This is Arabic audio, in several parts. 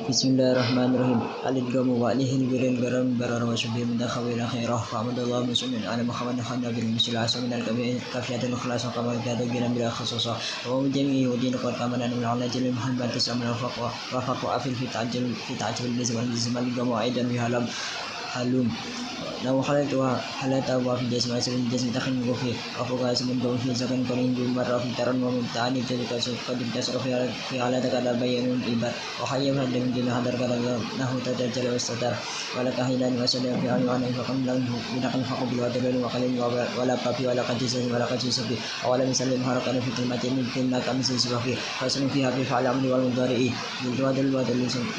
Bismillahirrahmanirrahim. Alidgamu wa alihil birin garam barar wa syubhi min dakhawil akhirah fa'amadallahu muslimin ala Muhammad khanna bil musila asamin al-kafiyatul ikhlas wa kamal gadu giram bila khususa wa mujami yudin qad kamanan min ala jalil muhammad tisam wa faqwa afil fita'ajul bizman alidgamu aidan bihalam halum لو حلتها حلتها وفي جسم أسر جسم تخن وفي أفوق اسم دون في سكن كريم بمرة في ترن ومبتعني تلك قد تصرف في حالة كذا بيان الإبر وحيم هدم جل هدر كذا نحو تجل واستتر ولا كهيلان وسلم في عنوان فقم له بنقل فقم بالوتر وقليل ولا قفي ولا قجس ولا قجس في أولا مسلم حركة في كلمة من كلمة كمس سبحي فسن فيها في فعل أمر والمضارع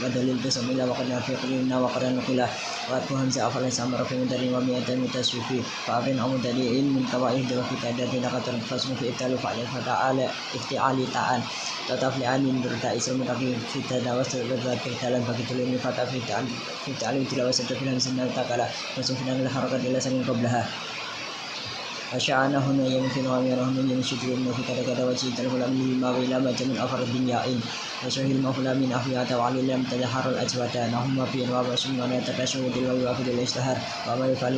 بدل التسم إلى وقد في قلنا وقرن قلا وأتوهم سأفعل سامر في dari wa mi'atan mutaswifi fa'afin amu dari ilmin kawaih dalam kita ada tidak kata fasmu fi ibtalu fa'ala fata'ala ifti'ali ta'an tataf li'anin berda ismu tapi kita dawas berzakir dalam bagi tulimi fata'af ifti'ali tidak wasat filan sinar takala fasmu filan harakat ila sanin qablaha asya'ana huna yamkin wa mirahun yang syukurin fi kata-kata wajib terhulam lima wilama jamin afar dinyain وسهل مفلا من أحياء وعلي لم تدهر الأجواد نهم في أنواع وسمنا يتكشف دلوا وفي الاشتهار وما يفعل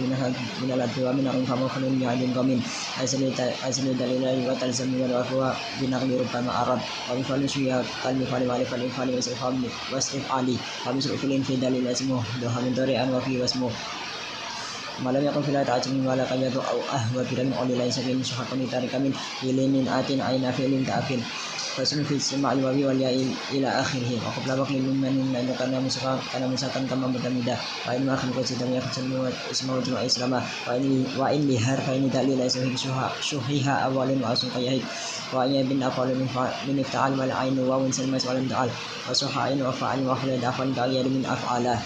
من الأدوى من أنف مخل يعد قمين أسل دليل وتلزم والوفوى بنقل ربما أرد ومفعل شوية كالمفعل والفعل واسف علي ومسر فلين في دليل اسمه دوها من طريقا وفي واسمه malam yakun fila ta'ajim wala qadatu aw ahwa bidan qali la sabin syahaqani tarika min ilinin atin aina fi'lin ta'afin fasun fi sima'il wa wal ya'il ila akhirih wa qabla baqli mimman kana musakan kama mutamida wa in ma khan ko sidam yakhsan wa isma wa islama wa in lihar fa in dalil la sahih syuhiha awalin wa asun qayyi wa ya bin afal min ifta'al wal ain wa wal salmas wal ta'al wa suhain wa fa'al wa khalid afal ta'yad min af'ala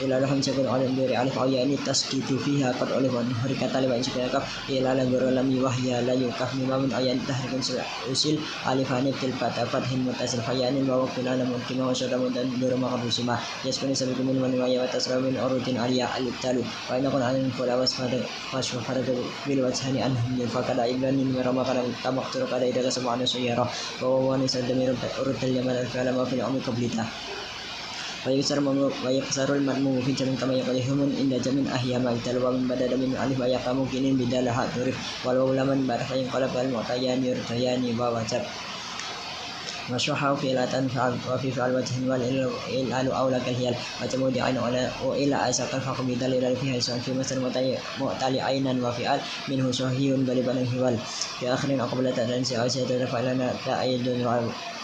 ila lahum sakun alim dari alif ayat ini tasqitu fiha qad oleh wa harikata li wa insya kaf ila la lam wahya la yukaf mimun ayat tahrikun usil alifani til fatafat him mutasil fayanin wa waqila lam mungkin wa syadamu dan durma qadusima yaskuni sabikum min wa ya tasramin urudin aliya alitalu wa inna kun alim fala wasfada fashfara bil wajhani anhum fakada iblanin marama kana tamaktur kada ida sabana sayara wa wa nisadamir urudil yamal al-kalam wa fil ummi qablita ويكسر المرموم في جمع كما يقولهم عند جمع أحيا ما يتلوى من بدل من ألف ويقام ممكن بدالها ترف ولو لمن برح ينقلب المعطيان يرتيان ووجب مشروحه في لاتن وفي فعل وجه والإلال أولى كالهيال وتمود عين وإلى أساق الفق بدليل فيها سؤال في مصر مؤتل عينا وفعل منه شهي بلبن الهوال في آخر أقبلت أنسي أسيد فعلنا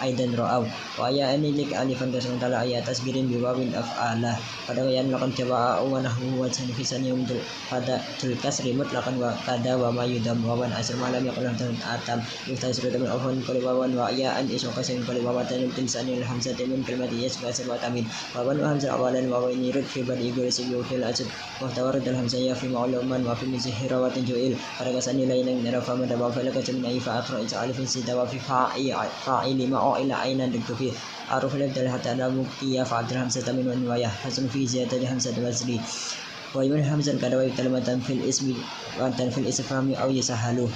أيضا رأوا وآية أني لك ألفا كسرون تلا آيات تسبير بباب أفعاله فدغ ينلقن تباع ونحو وجه في سن يوم فدا الكسر مطلقا وكذا وما يدم ومن أسر ما لم يقل أتم يفتسر من أفن كل وان وآية أن إسو كسر كل وابتن تلسان الحمزة من كلمة يسبع سر وتمين وابن وهمزة أولا ووين يرد في بدء يقول سبيو في الأجد محتورد الحمزة في معلوما وفي مزهر وتنجوئل فرقسني لين نرفع مدبا فلك من أي فأخر إجعال في سيدة وفي فاعل ما إلى أين دكتور أعرف الإبدال حتى أنا مبتيا فعبد الحمزة من ونوايا حسن في زيادة الحمزة الوزري ويمن حمزة كدوي كلمة في الاسم وأنت في الإسفام أو يسهلوه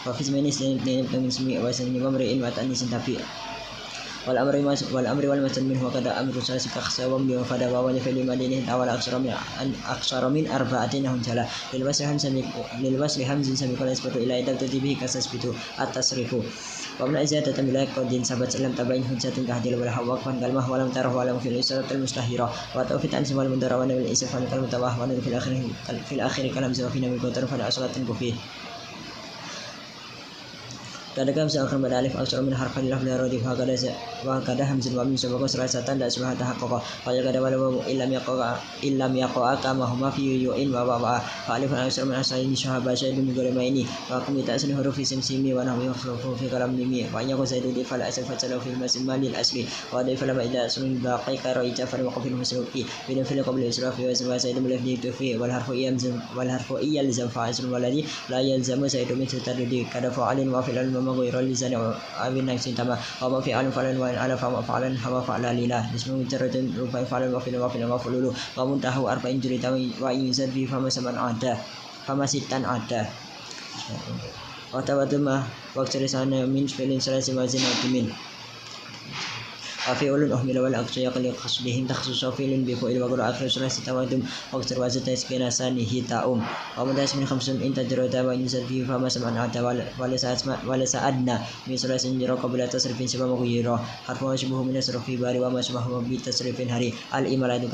وفي اسمين اثنين من اسمي واسم ومرئ وتأنيس تفي والأمر والمثل منه وكذا أمر ساسك خسوم بمفاد ووجه في المدينة أول أكثر من 4 هم جلا للوصل همز سبق الإثبات إلى إذا تأتي به كسبت التصريف ومن زيادة ملاك قد سبت لم تبين حجة كهدل ولا وقفا كلمة ولم تره ولم في الإسرة المشتهرة وتوفيت عن سوى المدرى ونبي الإسفان كلمة وهو في الآخر كلام زوفي نبي قدر فلا أصلة كفيه Kadang seakan beralif aksar min harfan lafz radif hakada hamzun wa min sabaq sarasatan la subhanahu tahaqqaqa fa yakada walau illam yaqa kama huma fi yu'in wa fa alif aksar min asain syahaba syadun guramaini wa kum ta'sin huruf simsimi wa nahwi yakhlufu fi kalam mimi wa yakun zaidu di fala asal fasalu fil masimali asli wa da fala ida sun baqi qara jafar wa qafil musrufi bin fil qabli israfi wa zaidu mulafdi tufi wal harfu yalzam fa'il waladi la yalzamu zaidu min taddi kada fa'alin wa fil غير اللسان أبي نفس تما وما في علم فعلا وإن على فما فعلا هو فعلا لله اسمه مجرد ربع فعلا وفعل وفعل ومنتهى 40 جريتا وإن يزد فيه فما سمن عدا فما ستان عدا وتواتما وقت رسالة من فعل ثلاث وزن من وفعل أهمل والعكس يقل قصدهم تخصص فعل بفعل وقرأ آخر ثلاثة تواتم واكثر وزن تسكين ثانيه تاؤم ومن من خمس إن تجرد وينزل فيه فما سمع أتى وليس أدنى من ثلاث جرى قبل تصرف سبب مغيرا حرف وشبه من صرف باري وما شبه بتصرف هري الإمالة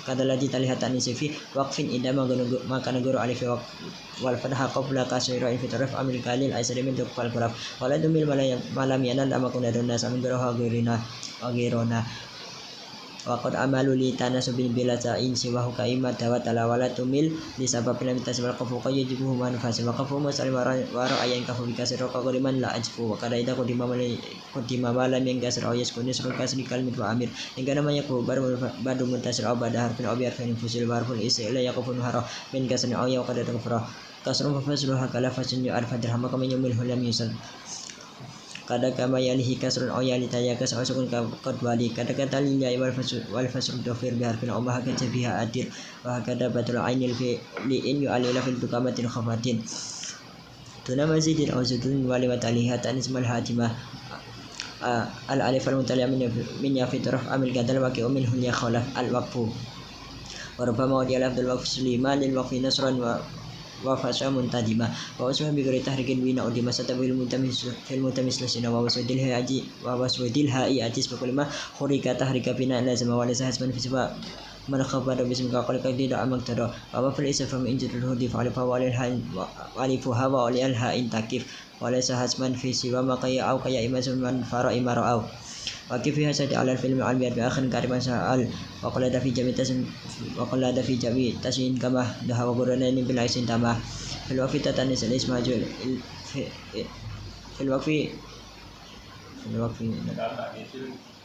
كالذي تليها تأنيس في وقف إذا ما كان جر عليه في وقف والفتح قبل كسر في طرف أمر كاليل أيسر من دق الكرف ولا دميل ما لم ينال أما كنا الناس من جرها غيرنا وقد عملوا لي تناسب بلا تعين سواه كائمة وتلا ولا تميل لسبب لم تسبب القف قد يجبه منفاس وقف مسلم ورأي ينكف بكسر قريما لا أجفو وقد إذا قدم ما لم ينكسر أو يسكن نسر كسر كلمة وأمير إن كان ما يكفو بعد منتصر أو بعد حرف أو بحرف فصل وحرف الإسر لا يقف نهر من كسر أو يوقد تغفر كسر ففصلها كلفة يعرف درهم كما يمله لم يسل kada kama yalihi kasrun aw yalitaya kasr sukun qad wali kada kata liya wal fasr dofir bi harfin aw ma hakata biha adir wa kada batul ainil fi li in yu'alila fil tukamatin khafatin tuna mazidin aw zudun wali wa talihat anismal hatimah al alif al mutaliya min ya fi taraf amil gadal wa ki umil hunya khalaf al waqfu wa rubbama wadi al afdal waqf suliman lil waqfi nasran wa fasha muntadima wa usma bi ghairi tahrikin bina udima satabil mutamis fil mutamis lasina wa wasudil haji wa wasudil hai atis bi kulma khurika tahrika bina lazima wa lasa hasban fi sifa man khabara bismi ka qala kadida amak tada wa fil isfam injidul hudi fa alifa wa alil ha wa alifu hawa wa alil ha in takif wa lasa hasban fi siwa ma kaya au kaya imasun man fara imara au وكيف يسد على الفيلم عن بيد بآخر كارما سأل وقال في جميع تسين كما ده وقرنين بالعيسين تما في الوقت تتنس الاسم جل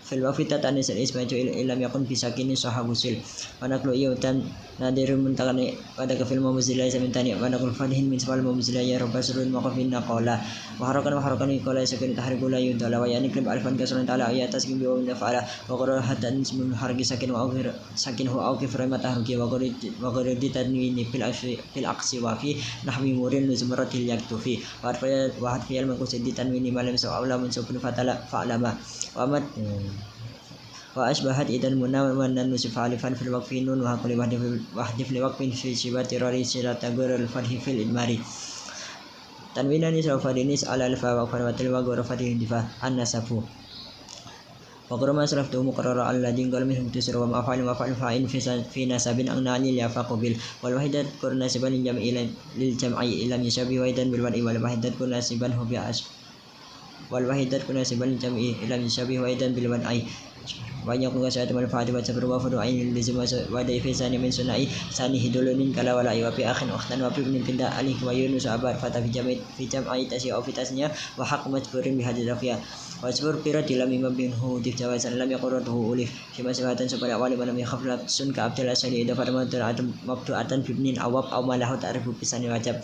في الوقت تتنس الاسم جل إن لم يكن في ساكن صحاب وسل ونقل يوتن نادر منتقن pada ke film muzilai samintani pada kul fadhin min sifal muzilai ya rabbas surun maqafin naqala wa harakan qala sakun tahriku la yudala wa yani klib alfan kasran taala ya tasgim bi wa nafala wa qara hatta ismun hargi sakin wa akhir sakin hu au kifra mata hargi wa qara di tanwini fil aqsi wa fi nahwi murin zumratil yaktufi wa fi al manqus di tanwini malam sa aula min sufun fatala fa'lama wa mat wa asbahat idan munawan nusif alifan fil waqfi nun wa kulli wahdif li waqfin fi sibati rari sirata gurul fadhi fil idmari tanwinani sawfadinis ala alfa wa farwatil wa guru fadhi difa an-nasafu wa qurma saraftu muqarrara alladhi qala minhum tusra wa ma'fa'il fa'in fi nasabin anani ya faqbil wal wahidat qurna siban jam'i lil jam'i ilam yashabi waidan bil wal wahidat qurna siban hu bi as wal wahidat qurna siban jam'i ilam yashabi waidan bil wad'i banyak mengasihati manfaat baca berubah fadu ain lazima wa daifi sani min sunai sani hidulunin kala wala wa fi akhin ukhtan wa fi ibnin pinda alih wa yunus abar fata fi jam'i tasi au fitasnya wa haq majburin bi hadid rafiya wa sabur qira dilam imam bin hu di jawasan lam yaqurruhu ulif fi masabatan supaya wali malam yakhaflat sun ka abdul asali ida farmatul atam mabdu'atan fi ibnin awab aw malahu ta'rifu pisani wajib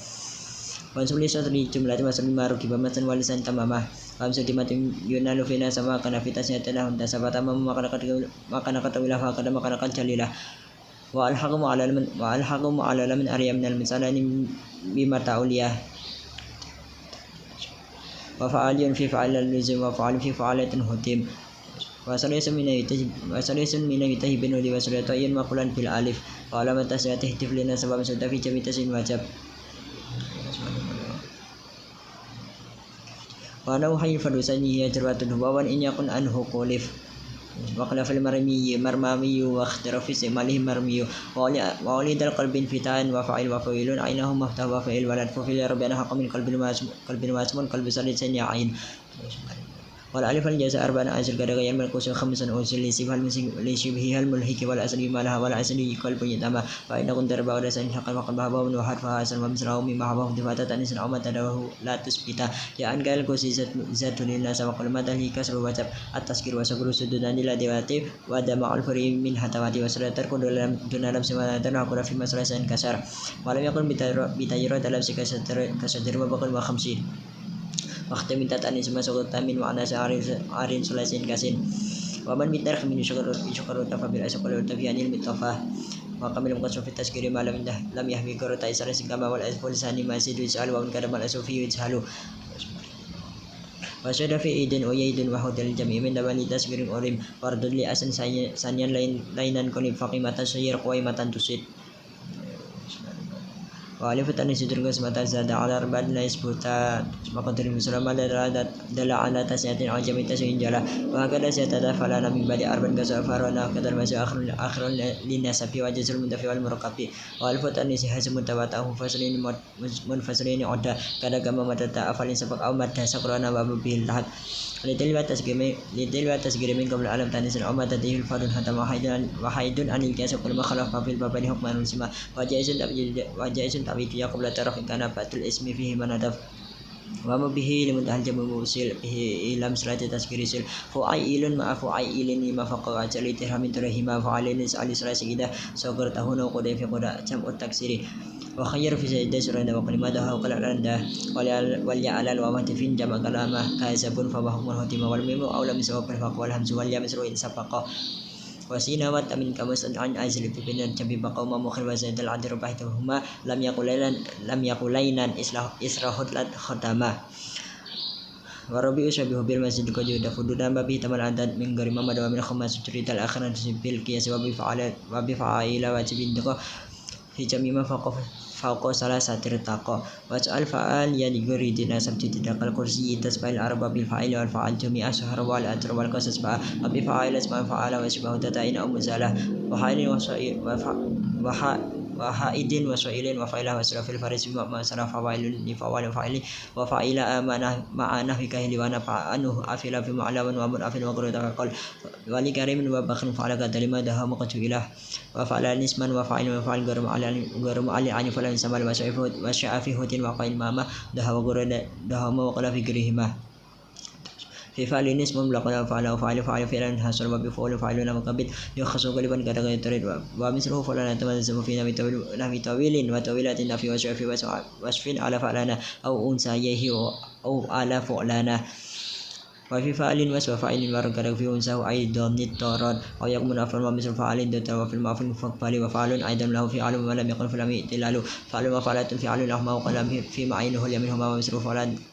Konsumsi di jumlah masa lima rugi bamasan walisan tamamah Kamsu dimatim yunalu fina sama kana fitasnya telah unta sabata makan kata wilah kada makan jalilah wa alhaqum ala min arya min al-misalani bima ta'uliyah wa fa'aliyun fi fa'alal luzum wa fa'alun fi fa'alatin hutim wa salisun min yutahibin li wasulatayn maqulan fil alif wa alamat tasatih tiflina sabab sudah fi jamitasin wajib wa nauhi fadusani ya jarwatun wawan in yakun anhu qulif wa qala fil marmi wa ikhtirafi simalihi marmi wa li dal qalbin fitan wa fa'il wa fa'ilun ainahu mafta wa fa'il walad fa fil rabbana haqqan min qalbin masmun qalbi salisan ya ain wal alif al jaza arba'an ajr kada yan mal kusul khamsan usul li sibhal li shibhi al mulhiki wal asli malaha wal asli qalbun yatama fa inna kun darba wa san haqqan wa qalba wa harfa hasan wa misrahu mimma hawa difata anis amat tadahu la tusbita ya an gal kusizat zatun lillah sama qalmata hi kasru wa tab at-taskir wa sabru sududan ila dewati wa dama al fari min hatawati wa suratar kun dalam dunalam sematan aku fi masrasan kasar walam yakun bitayra dalam kasadar wa bakal wa khamsin waktu minta tani semua sokot tamin wa anasa arin sulasin kasin waman mitar kami syukur tafa bil asqal tafianil mitafa wa kamil muqassaf fi taskiri ma lam yahmi qarata isara sigama wal asful sani masjid isal wa kada mal asfi yajhalu وشد في إيد ويد وحد الجميع من دبل تسجير أوريم فرد لأسن سانيا لينا كوني فقيمة سير قويمة تسيد وألف أن يسجل قسمة زاد على أربعة لا يثبت مقدر المسلم دل على تسعة عجم تسعين جلا وهكذا سيتدافع من بعد أربع قسم فرنا كذا المسيح آخر للناس في وجه المدفع والمرقب وألف أن يسحس متبعته منفصلين عدة كذا كما متى أفعل سبق أو متى سكرنا باب به الحد لتلو تسجيل من قبل العالم تانيس الأمة تديه الفرد حتى وحيد عن الكاس كل ما خلق في الباب حكما مسلما وجائز تعبيد قبل طرف كان فات الاسم فيه من هدف وما به لمنتهى الجمع موصل به إلى مسألة تسجيل سل فعيل مع فعيل ما فقع جل ترهم ترهما فعلين على سلاس إذا سقرته نقود في قد جمع التكسير وخير في سيد سرنا وكلماتها وقال الأندى وليعلى الوامات في جمع كلامه كاسب فبهم الهتم والميم أو لم يسوى بالفق والهمز والياء مسرو إن سبق وسينا وتمن كما عن عايز في بين جنب قوم مخر وزيد العدل ربحتهما لم يقولين إسراء ختمه وربي يشبه بالمسجد كجود فدودا بابي تمل عدد من غير ما مدوا من خمس جريت الآخرة بالقياس وبفعائل واجب في جميع ما فوق ثلاثة ارتقى وجعل فعال يريد ناسب تدق الكرسي تسبع الأربع بالفعال والفعال جميع سهر والأجر والقصص وبفعال اسمع فعال وشبه تتعين أو مزالة وحائل وحائد وسائل وفعل وسرف الفارس ما سرف فاعل لفعال وفعل وفعل مع نحو كهل ونفع أنه أفل في معلم ومن أفل وقرد قال ولكريم وبخل فعل كلمة ده مقتوله وفعل نسما وفعل وفعل غير معلي عن فلان سمال وشاء في هوت وفعل ماما ده وقرد ده وقل في غيرهما في فعل اسم مطلق فعل فعلا حصل وبفعل فعل مقبل يخص غالبا كذا يترد ومثله فعلنا تمزم في نفي طويل وطويلة نفي وصف على فعلنا أو أنثى أو على فعلنا وفي فعل وفاعل وركر في أنثى أيضا الطرد أو يكون أفعل ومثل فعل دوت وفي المعفل فقبل وفعل أيضا له فعل ولم يقل فلم يتلال فعل وفعلة فعل لهما وقلم في معينه لمنهما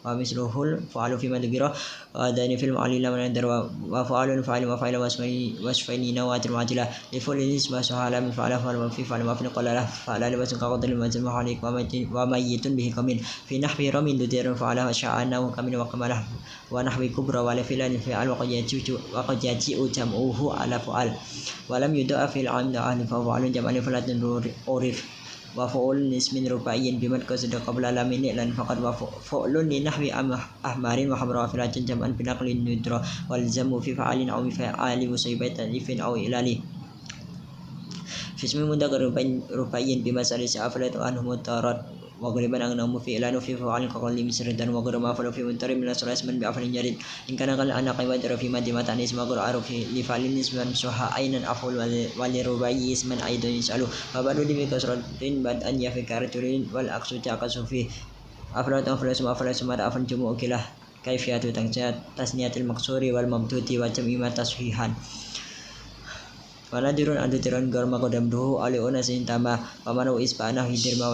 ومثله الفعل فيما ذكر وأذان في المعلل لمن يندر وفعل فعل وفعل وصفين نوات معجلة لفعل الاسم سهل من فعل في فعل وفعل قال له فعل لبس كقدر المنزل محالك وميت به كمين في نحو رمي دير فعل شاء كمين وكمله ونحو كبرى ولا فعل فعل وقد يجيء جمعه على فعل ولم يدع في العام أهل ففعل جمع فلات عرف وفعل اسم رباعي بمن قصد قبل لمن لأن فقد وفعل لنحو أحمر وحمراء فلات جمعا بنقل الندرة والزم في فعل أو فعال مصيبة ألف أو إلال في اسم مذكر رباعي بمثال سأفلت عنه مضطرات وغالبا أنهم في إعلان في فعال كقول مسردا وغير ما فعل في منتر من الثلاث من بأفعال جريد إن كان قال أنا قيمة في مدينة اسم وغير عرف لفعل اسما سوها أين أفعل ولرباعي اسما أيضا يسأل وبعد بكسرة بعد أن يفكر ترين والأقصد تعكس فيه أفعل ثم أفعل جمع كله كيفية تسنية المقصور والممدود وجمع تصحيحا ونادر أن ترون غرما قدم دهو على أناس تما ومنو إسبانا هيدر ما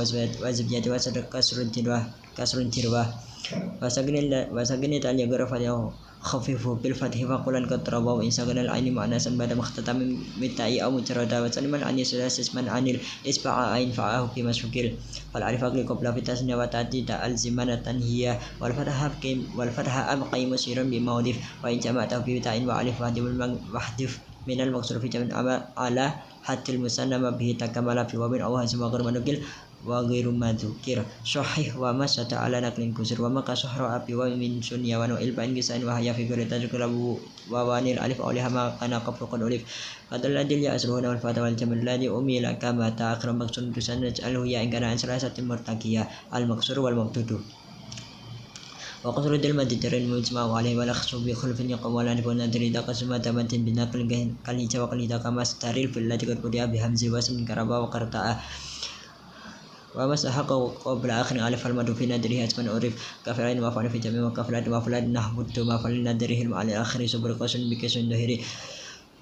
وزبيات وصدق كسر تروه وسجن تالي غرفة خفيف بالفتح فقولا كتربا وإن سجن العين معنى بعد مختتم متعي أو مجردا وسلما عن يسلاس اسما عن الإسباع عين فعاه كما شكل فالعرف أقل قبل في تسنية وتأتي الزمانة هي والفتح أبقي مسيرا بموضف وإن جمعته بتعين وعلف وحدف من المقصود في جمع على حتى المسنم به تكمل في وبن أو هزم وغير منقل وغير ما ذكر صحيح وما ستى على نقل كسر وما كسحر أبي ومن سنيا ونوئل بأن جسان وهي في قرية تذكر وواني الألف أولها ما كان قبل قد ألف هذا الذي يأسرون والفتى والجمل الذي أميل كما تأخر مقصود تسن نجعله يا إن كان عن ثلاثة مرتكية المقصور والمقتود وقصر المدتر المجمع عليه ولا خصو بخلف يقوم ولا نكون ندري داق سمة مت بنقل كليجا وقليدا كما ستريل في التي قد بدأ بهمز واسم كربا وقرطاء ومسحق قبل آخر ألف المد في ندره اسم عرف كفرين وفعل في جميع وكفرات وفلاد نحبت ما فعل ندره على آخر سبر قسم بكسن دهري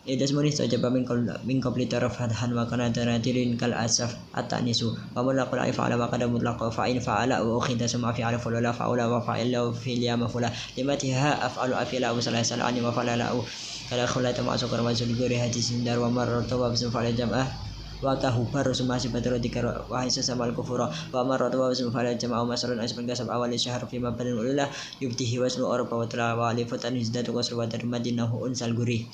Lidas munis tajaba min qabli taraf hadhan wa kana tanatirin kal asaf at-tanisu wa mulaqul fa'ala wa qad mutlaqa fa'in fa'ala wa ukhida sama fi'ala fulala fa'ula wa fa'ila fil yama fula limatiha af'alu afila wa salasal ani wa falala kala khulata ma sukar wa zulguri hadis dar wa marratu wa bism fa'ala jam'ah wa kahubar summa sibatru dikar wa hisa samal kufura wa marratu wa bism fa'ala jam'ah masrun asban kasab awal syahr fi mabdal ulula yubtihi waslu arba wa tala wa alifatan izdatu qasru wa madinahu unsal guri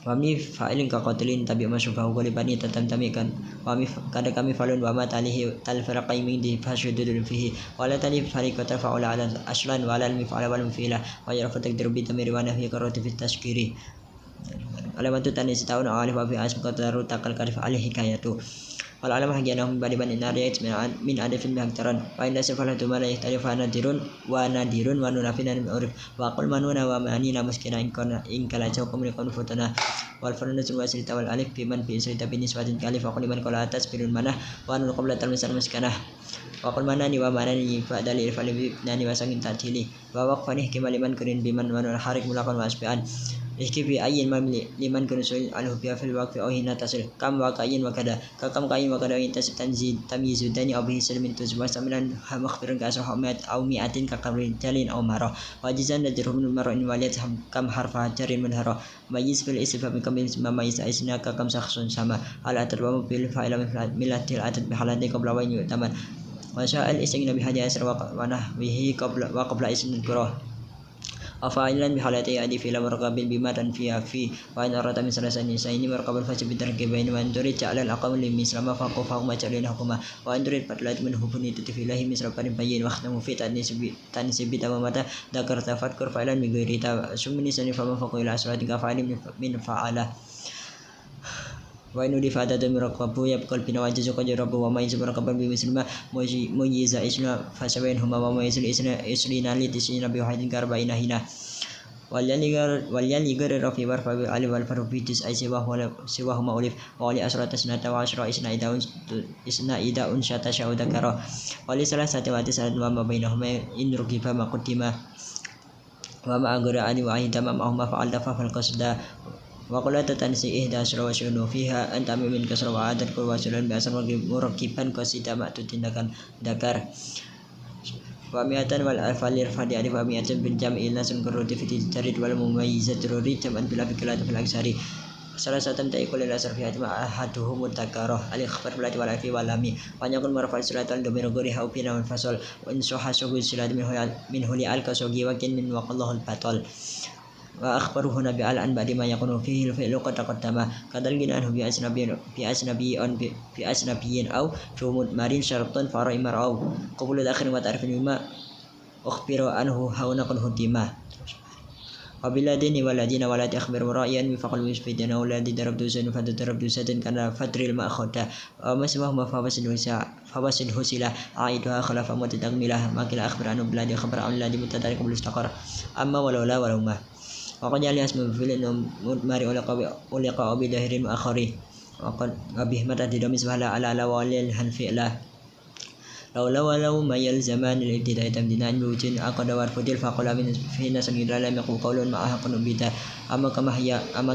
wami fa'ilin ka qatilin tabi masyufahu qalibani tatamtamikan wami kada kami falun wa ma talihi tal faraqai min di fasyudul fihi wala tali fariqata fa'ala ala aslan wala al mif'ala wal mufila wa yarfu takdir bi tamir wa nahyi karati fi tashkiri alamatu tanis taun alif wa fi asm qadaru takal karif alih hikayatu wal alam hagianahum badiban inariyat min adafin bihaktaran wa inda sifalatu ma la yahtalifu nadirun wa nunafin min urif wa qul manuna wa manina muskina in kala jaukum likun futana wal farnatun wa sirta wal alif biman fi sirta bin nisbatin kalif wa qul man qala atas birun manah wa nun qabla talmisan muskanah wa qul manani wa manani fa dalil fa nani wa sangin tatili wa waqfani kimaliman kurin biman wa nun harik mulakan wa asbian ihki bi ayyin mamli liman kunusul alhu bi fil waqfi aw hina tasil kam wa kayin wa kada kakam kayin wa kada intas tanzid tamyiz dani aw bihi salmin tuzwa samilan maghfirun ka ashamat aw mi'atin ka qabrin jalin aw marah wajizan najruhum mar'in waliyat kam harfa jarin min hara mayiz fil isfa bi kam mayiz isna ka kam shakhsun sama al atad wa bil fa'ila min milatil atad bi halati qabla wa yu'taman wa sya'al istigna bi hadi asra wa nahwihi qabla isnin qurah afailan bi halati adi fil marqabil bima dan fi wa in arata min salasani ini marqabul fajib bitarkibain wa anturi ja'al al aqam lim mislama faqu ma ja'alina hukuma wa anturi patlat min hubuni tatifilahi misra parin bayin wa khatamu fi tanisibi tamamata dakar tafakkur fa'ilan bi ghairi ta sumni sani fama faqu ila asrati ka fa'ilin min fa'ala wa inu di fata de miraqabu yabqal bina wajizu qajrabu wa ma yasbaraqabu bi mislima mujiza isna fasabain huma wa maysul isrina li tisina bi wahidin karbaina hina walyani gar rafi warfa bi ali wal faru fi tis aysiwa huma ulif wa li asrata sanata wa asra isna idaun syata syaudakara wa li salasati wa tisat wa ma bainahuma in rugiba maqdima wa ma agara ani wa ahidama ma fa'al dafa fal qasda wa qala tatansi ihda asra wa syunu fiha anta min kasra wa adat kul wasilan bi asr murakiban qasida ma'tu tindakan dakar wa mi'atan wal alfalir fadi alif wa mi'atan bin jam'il nasun kuruti fi jarid wal mumayyizat ruri jam'an bila fiklat fil aksari salah satu ta'i kulil asr fi atma ahaduhum mutakarrah al ikhbar bilati wal afi wal lami wa yakun marfal silatan domir gori haupina wal fasal wa in sahasuhu silat min huli al kasogi wa kin min waqallahu al batal wa akhbaruhu nabi al-an ba'di ma yakunu fihi al-fi'lu qad taqaddama kadal ginanhu bi asnabiyyin aw shumud marin syaratun fara imar aw qabul al-akhir wa ta'rifin bima ukhbiru anhu hauna qad hutima wa biladini waladina walad akhbir ra'iyan bi faqal wisfidana waladi darabtu zan fa darabtu sadan kana fadril ma'khada wa masmah ma fawasid husila aiduha khalafa mutadagmilah makil akhbir anhu biladi khabar an ladi mutadarik bil istaqar amma walau ma وقد جعل اسم فعل مضمر ولقى بظاهر مؤخر وقد بهمت الدم سهلا على والين فعله لو ما يلزمان الابتداء تمدينا بوجود عقد والفضل فقل من في ناس لم يقل قول معها قل بدا أما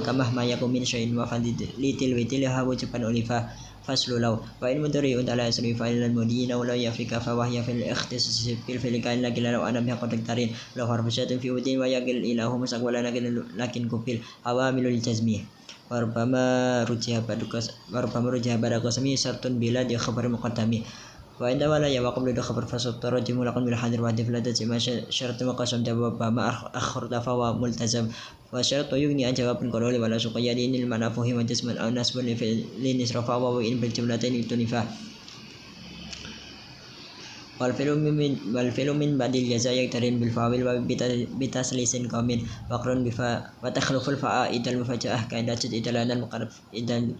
كما ما يكون من شيء وفلتلها وجبا ألفا فصل لو وإن مدري على أسر فإن المدين ولو يفك فوهي في الاختصاص في الفلكان لكن لو أنا بها قد تقترين لو حرفشات في ودين ويقل إله مستقبلا لكن كفل عوامل الجزمية وربما رجع بعد قسمي شرط بلا دي خبر مقدمي وعندما لا يوقف لدى خبر فسط الرجم لقم بالحذر وعدف لدى ما شرط مقسم جواب ما أخر فهو ملتزم وشرط يغني عن جواب القول ولا سقيادين المعنى فهم جسما أو نسب للنسرفا وإن بالجملتين تنفا والفعل من بعد الجزاء يقترن بالفاعل بتسليس كامل وقرن بفاء وتخلف الفاء إذا المفاجأة كإدالة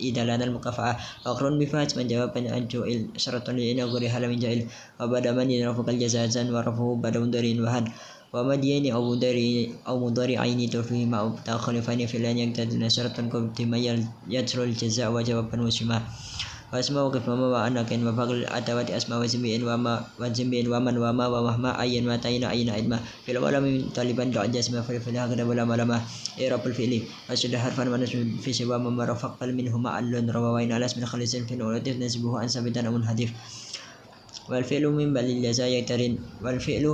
إدلان المكافأة وقرن بفاء من جواب عن جوئل شرط لإن غيرها من جائل وبعد من يرفق الجزاء ورفعه بعد مدرين وهن ومدين أو مضارعين ترفيه مع تخلفين في الآن يقتضي شرطا كما يجر الجزاء وجوابا وشما واسماء وقف وما وأنا كان وفقل أتوات أسماء وزمين ومن وما ومهما أين ما تين أين علما في الأول من طالبا دع جسم فلها قد ولا ملما إعراب الفعل وشد حرفا ونسب في سوى مما رفق منهما علن روى على اسم خليص في الأولى نسبه عن ثابتا أو منحدف والفعل من بل الجزاء يقترن والفعل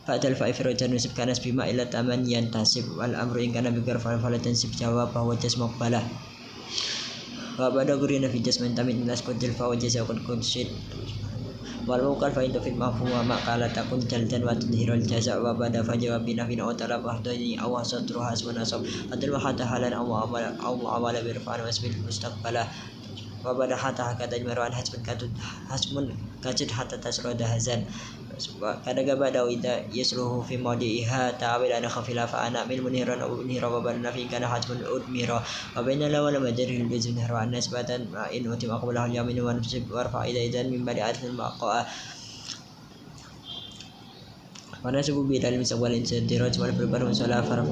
فأتى الفائفر تنسب كان بما إلى تمن ينتسب والأمر إن كان بغير فلا تنسب جواب وهو جسم مقبله وبعد قرين في جسم تمن من أسكت الفا وجزاء قد كنشد والموكل فإن في المفهوم ما قال تكون جلدا وتظهر الجزاء وبعد فجواب بنفي أو طلب أحدني أو سطرها اسم نصب أدل حتى حالا أو معاملة برفع واسم المستقبل وبعد حتى هكذا يجمر عن حسب كجد حتى تسرد هزان كذا بعد إذا يسره في موضعها تعامل أنا خفيلا فأنا من منيرا أو منيرا وبعد في كان حسب أدميرا وبين لا ولا مدره البزم نهر عن نسبة إن أتم أقبلها اليمين ونسب وارفع إذا من بعد عدل المقاء ونسب بيد المسوال الدراج والبربر وسلا فرق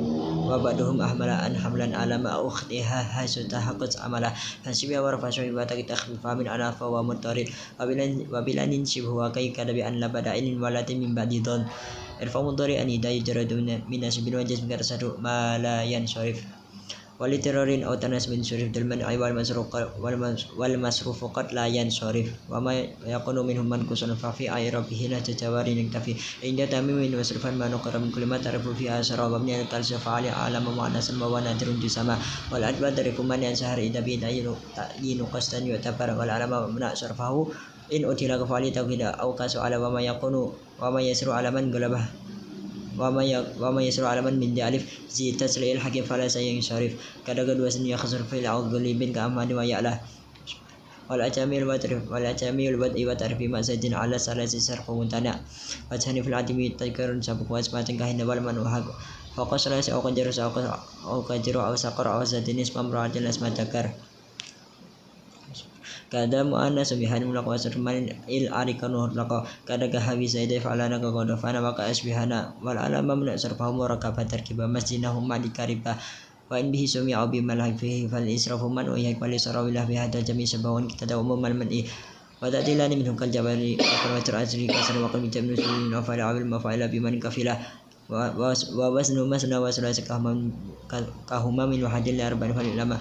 وبعدهم أحمل أن حملا على ما أختها حيث تحقق عملا فنسبها ورفع شعبها تخفيفها من أناف ومضطرد وبلا ننسبه وكي كان بأن لا بدا إن ولد من بعد ظن ارفع مضطرد أن إذا يجرد من نسب وجسم كرسد ما لا ينصرف ولترور أو تناسب شريف المنع والمصروف قد لا ينصرف وما يكون منهم منقوص ففي إعرابه لا تجوار نكتفي عند تميم وصرفا ما نقر من كل ما تعرف فيها أسرى ومن التلسف على عالم مؤنث ونادر جسما والأدبار ترك من ينسهر إذا بتعيين قصدا يعتبر والعلم منع صرفه إن أتي لك فعلي توكيد أو كسو على وما يسر على من قلبه وما يسر على من ألف زي تسريع الحكيم فلا سينصرف كذا قد وزن يخسر في العقل بن كأمان ويعلى والأجامي البدء وتعرف ما زاد على ثلاث صرف ممتنع وجهني في العدم تذكر سبق واسمات كهن والمن وحق فقصر أو قدر أو سقر أو زاد اسم امرأة اسم ذكر كذا مؤنث بهن ملق وسرمان العريق نهر كذا كهبي زيد فعلنا كقد فانا وقع أشبهنا والعلم من صرفهم وركب تركيب مسجدهم مع الكريبة وإن به سمع بملك فيه فالإسراف من ويهك وليسر الله بهذا الجميع سبعون كتدعو من وتأتي لنا منهم كالجبل وكرمة العزري كسر وقل من تبن سلين وفعل عبل مفعل بمن كفلة ووزن مسنا وسلاس كهما من وحد لأربع فالعلماء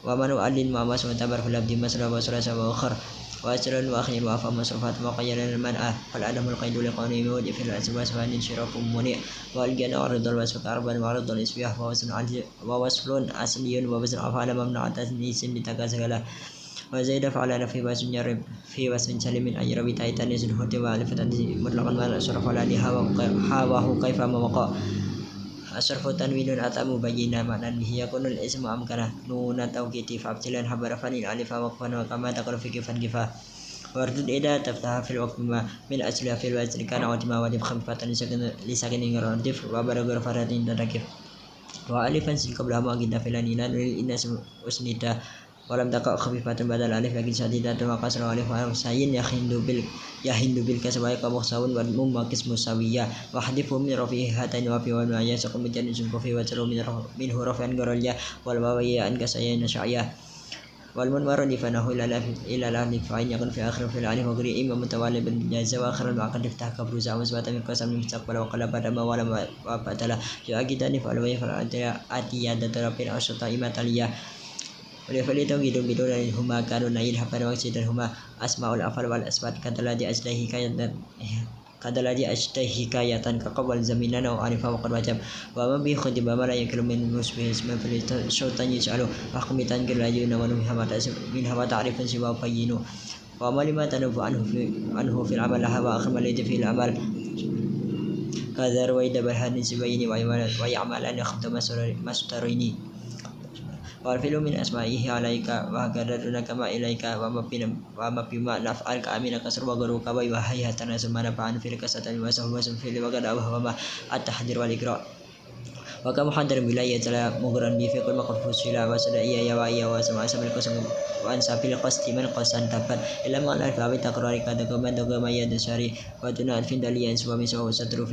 ومن أعلن ما مس وتبر في الأبد مسنا وسلاس وآخر وأسرا وأخير وأفا مصرفات وقيلا المنع فالعدم القيد لقونه يود في الأسواس فأن انشراف منيع والجنة عرض الوصف كأربا وعرض الإسبيح ووصف أصلي ووزن أفعال ممنوع تسنيس لتكاسل وزيد فعلنا في وصف سليم من أجر بتايتان يزنه وألفة مطلقا ما أشرف على حاوه كيف موقع أشرف تنوين أتى مبينا معنى به يكون الاسم أمكنه نون توكيد فابتلا حبر فنين ألف وقفا وكما تقر في كفا كفا وردد إذا تفتح في الوقت ما من أجل في الوزن كان عتما ودف خمفة لسكن ردف وبرغر فرد تركف وألفا سل قبلها مؤكد فلانينا للإنس أسندا ولم تقع خفيفة بدل ألف لكن شديدة وقصر ألف وسين يهند بالكسر ومخسون والممكس مساوية وحذفه من رفعه هاتين وفي وما يسق من جنس كفي وتر منه رفعا قرليا والواوية أن كسيين شعيا والمنور لفنه إلى الأهل فإن يكون في آخر في الألف وقري إما متوالي بالجازة وآخر المعقد افتح كبروزا ومسبات من قسم المستقبل وقلب دما ولم وابتل يؤكدني فالوية فالأتياد تربين أشطا إما تليا ولفلي توجد بدون هما كانوا نيل حبر وكسيدن هما أسماء الأفعال والأسماء كدلادي أشتهي كاية كقبل زميننا وعرفا وقد وجب وما به خدب ما لا يكلم من مسبه اسم فلشوطا يسأله وحكم تنكر لا يون منها ما تعرف سوى بينه وما لما تنف عنه في العمل هوا آخر ما ليس في العمل كذا رويد برهان سبيني ويعمل أن يخبط مستريني والفعل من أسمائه عليك وهكذا كما إليك وما بما نفعل كأمين كسر وغروك وهيها تناسب ما نفعل في الكسة وسهو وسم في وقد وما التحذير والإقراء وكم حضر بلاية لا مغرا بي في كل مقف فسلا وسلا إيا وإيا وسمع سبيل القسم وأن سبيل القسط من قسن تبت إلا ما لا في تقرار كذا كمان دوغما يدساري ودنا ألفين دليا سوى مسوى ستر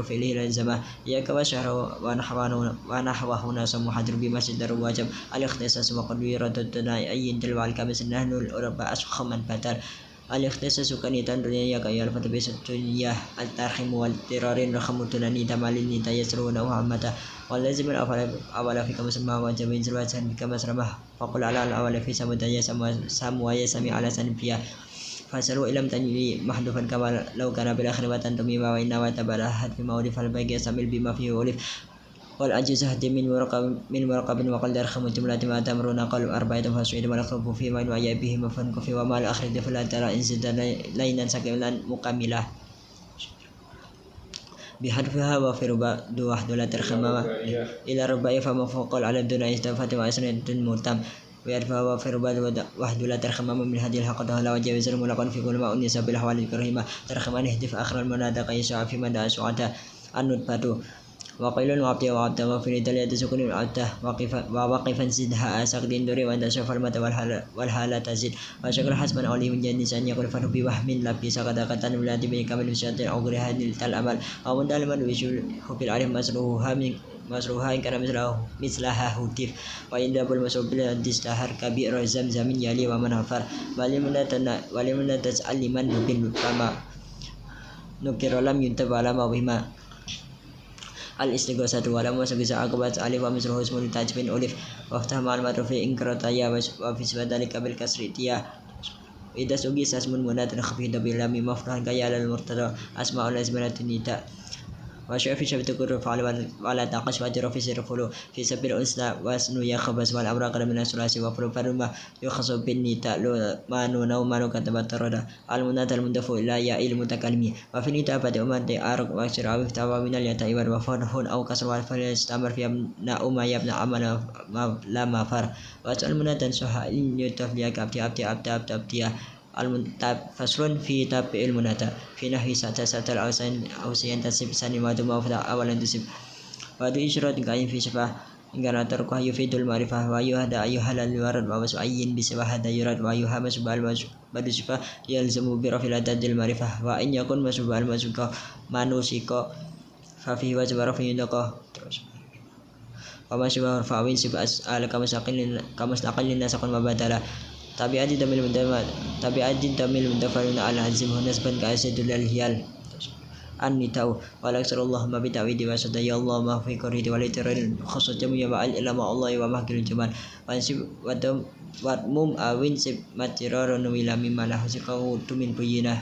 في ليل الزمان إياك وشهر ونحوه ناس محضر بمسجد الواجب الاختصاص وقد يرددنا أي تلو الكامس نحن الأوروبا أسخ من فتر الاختصاص كنيتان دنيا كي يلفت بيس الدنيا الترحم والترارين رحمتنا تمالين تيسرون وهمتا واللازم الأول في كما سمى وجبين زلواتان كما سرمه فقل على الأول في سمتايا سموا يسمي على سنبيا فسلوا إلم تنجي محذوفا كما لو كان بالآخر وتنتمي وإنما تبرهت في مورد فالباقي يسمي بما فيه ولف والعجز هدي من مرقب وقل درخم جملة ما تمرون قالوا أربعة فاسعين ولخف فيما وعي به مفنك في وما الآخر فلا ترى إن زد لينا سكيلا مكملة بحرفها وفي ربع دو واحد لا ترخم إلى ربع فما فوق على الدنيا استفات وعسنة مرتم ويرفع وفي ربع واحد لا ترخم من هذه الحق لا وجاوز الملقن في كل ما أنس بالأحوال الكريمة ترخم يهدف آخر المنادق يسعى في مدى سعادة النطفة وقيل وعبد وعبد وفي ندل سكون العبد ووقفا زدها سقد دوري وأن شوف المت والحالة تزيد وشكل حسبا أولي من جنس أن يكون فرق بوهم لبي سقد قتن ولاد بن كامل بشات أو غيرها نلت الأمل أو من دالما ويشول حب العلم مسروها إن كان مثلها هتف وإن داب المسروب بلا دستهر كبير زمزم يلي ومن هفر ولمن تسأل لمن نبين كما نكر لم ينتبه على ما بهما الاستغاثة ولم وسجز عقبات ألف ومثله اسم التاجبين ألف وافتح معلومات في إنكرتايا وفي سوى ذلك بالكسر تيا إذا سجز اسم مناد خفيف باللام مفتوحا كيا للمرتضى أسماء الأزمنة النتاء وشاء في شبت كل فعل ولا تقش وجر في سر فلو في سبيل الأنثى واسن يخبز والأمر من الثلاثي وفلو فرما يخص بالنتاء لو ما نو ما نو كتبت ردا المناد المندفع إلى يا المتكلم وفي نتاء بدأ أمد أرق وأكثر أو افتوى من اليتاء والوفون أو كسر والفلستمر في ابن أم يبنى عمل لا ما فر وأسأل مناد سها إن يتفليا أبتي فصل في تابع المنادى في نحو سات الأوسين تسب سن ما دم أولا تسب وهذا إشارة قائم في شفاه إن كان تركها يفيد المعرفة وأيها أيها الورد ومسعين بسبب هذا يراد وأيها مسبع بعد شفاه يلزم برفع العدد المعرفة وإن يكون مسبع المسبع منوسيك ففيه واجب رفع يدقه وما شبه رفعوين سبع أسأل كما استقل الناس قل مبادلة طبيعة تميل مندفعون على عزمه نسبا كأسد الهيال النتاو والأكثر اللهم بتعويد وسدي الله ما في كريد وليترين خصوص جميع مع الإلام الله ومحكي الجمال وانسب ومم أوين سب ماترار نويلا مما له سكه تمين بينا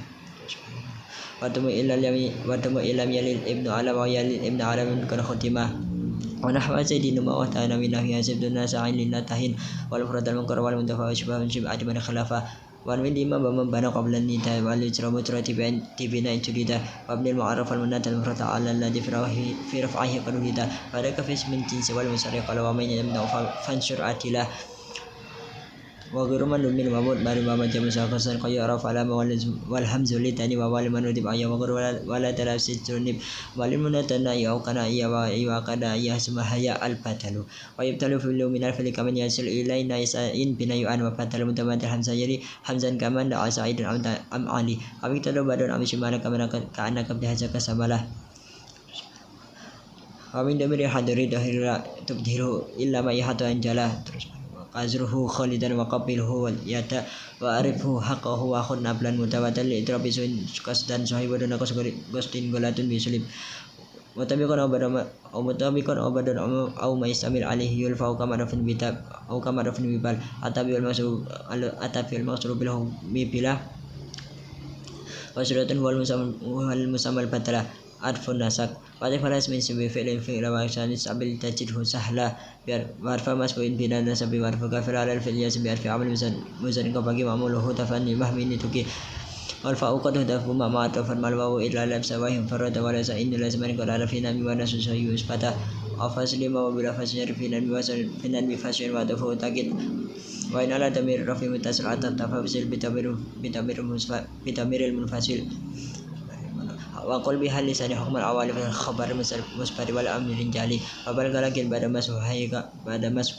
وتم إلام يلil ابن علم ويلil ابن علم كان ختمه ونحو سيدنا ما وتعالى من الله يسب دون سعين للنتهين والمفرد المنكر والمنتفع وشبه من شبه عدم الخلافة ومن لما بمن بنى قبل النتاء والإجراء تبين تريده وابن المعرف المنات المفرد على الذي في رفعه قد ولد فذاك في اسم الجنس والمسرق قال ومن يمنع فانشر عتله وغير من من المعبود بل ما جمع شخصا قد يعرف علامة والهمز لتاني ووال من ودب أي وغير ولا تلافس تنب والمنتنى أو كان أي وقد أي اسمها يا الفتل ويبتل في اللوم من الفل كمن يصل إلينا إن بنا يؤن وفتل متمد الحمزة يري حمزا كمان دعا سعيد أم علي ويبتل بدر أم شمال كمان كأنك بهجك سمله ومن دمر حضري دهر تبدله إلا ما يحط أنجله أزره خالدا وقبله والياتا وأعرفه حقه وأخذ نبلا متواتر لإضراب سوين قصدا صحيح ودون قصد غلط بسلب مطابقا أو بدل أو ما يستمر عليه يلفع كما رفن بتاب أو كما رفن ببال أتى المقصود له بلا وسورة هو المسمى الفترة عرف النسق وتفرس من سبب فعل وعشان سبب تجده سهلا بعرف مسبوع بنا نسب بعرف كافر على الفعل يسب بعرف عمل مزن كباقي معموله تفني مهمين تكي والفاء قد هدف ما تفر مالواو إلا لبس وهم فرد وليس إن لازم أن قد على فينا بوانا سيو إسفتا أفصل ما وبلا فسر فينا بفسر ودفو تاكد وإن على تمير رفي متصل عطف تفاصيل بتمير المنفصل وقل بها اللسان حكم العوالم في الخبر المسبر والأمر الرجالي وبلغ لكن بعد مسح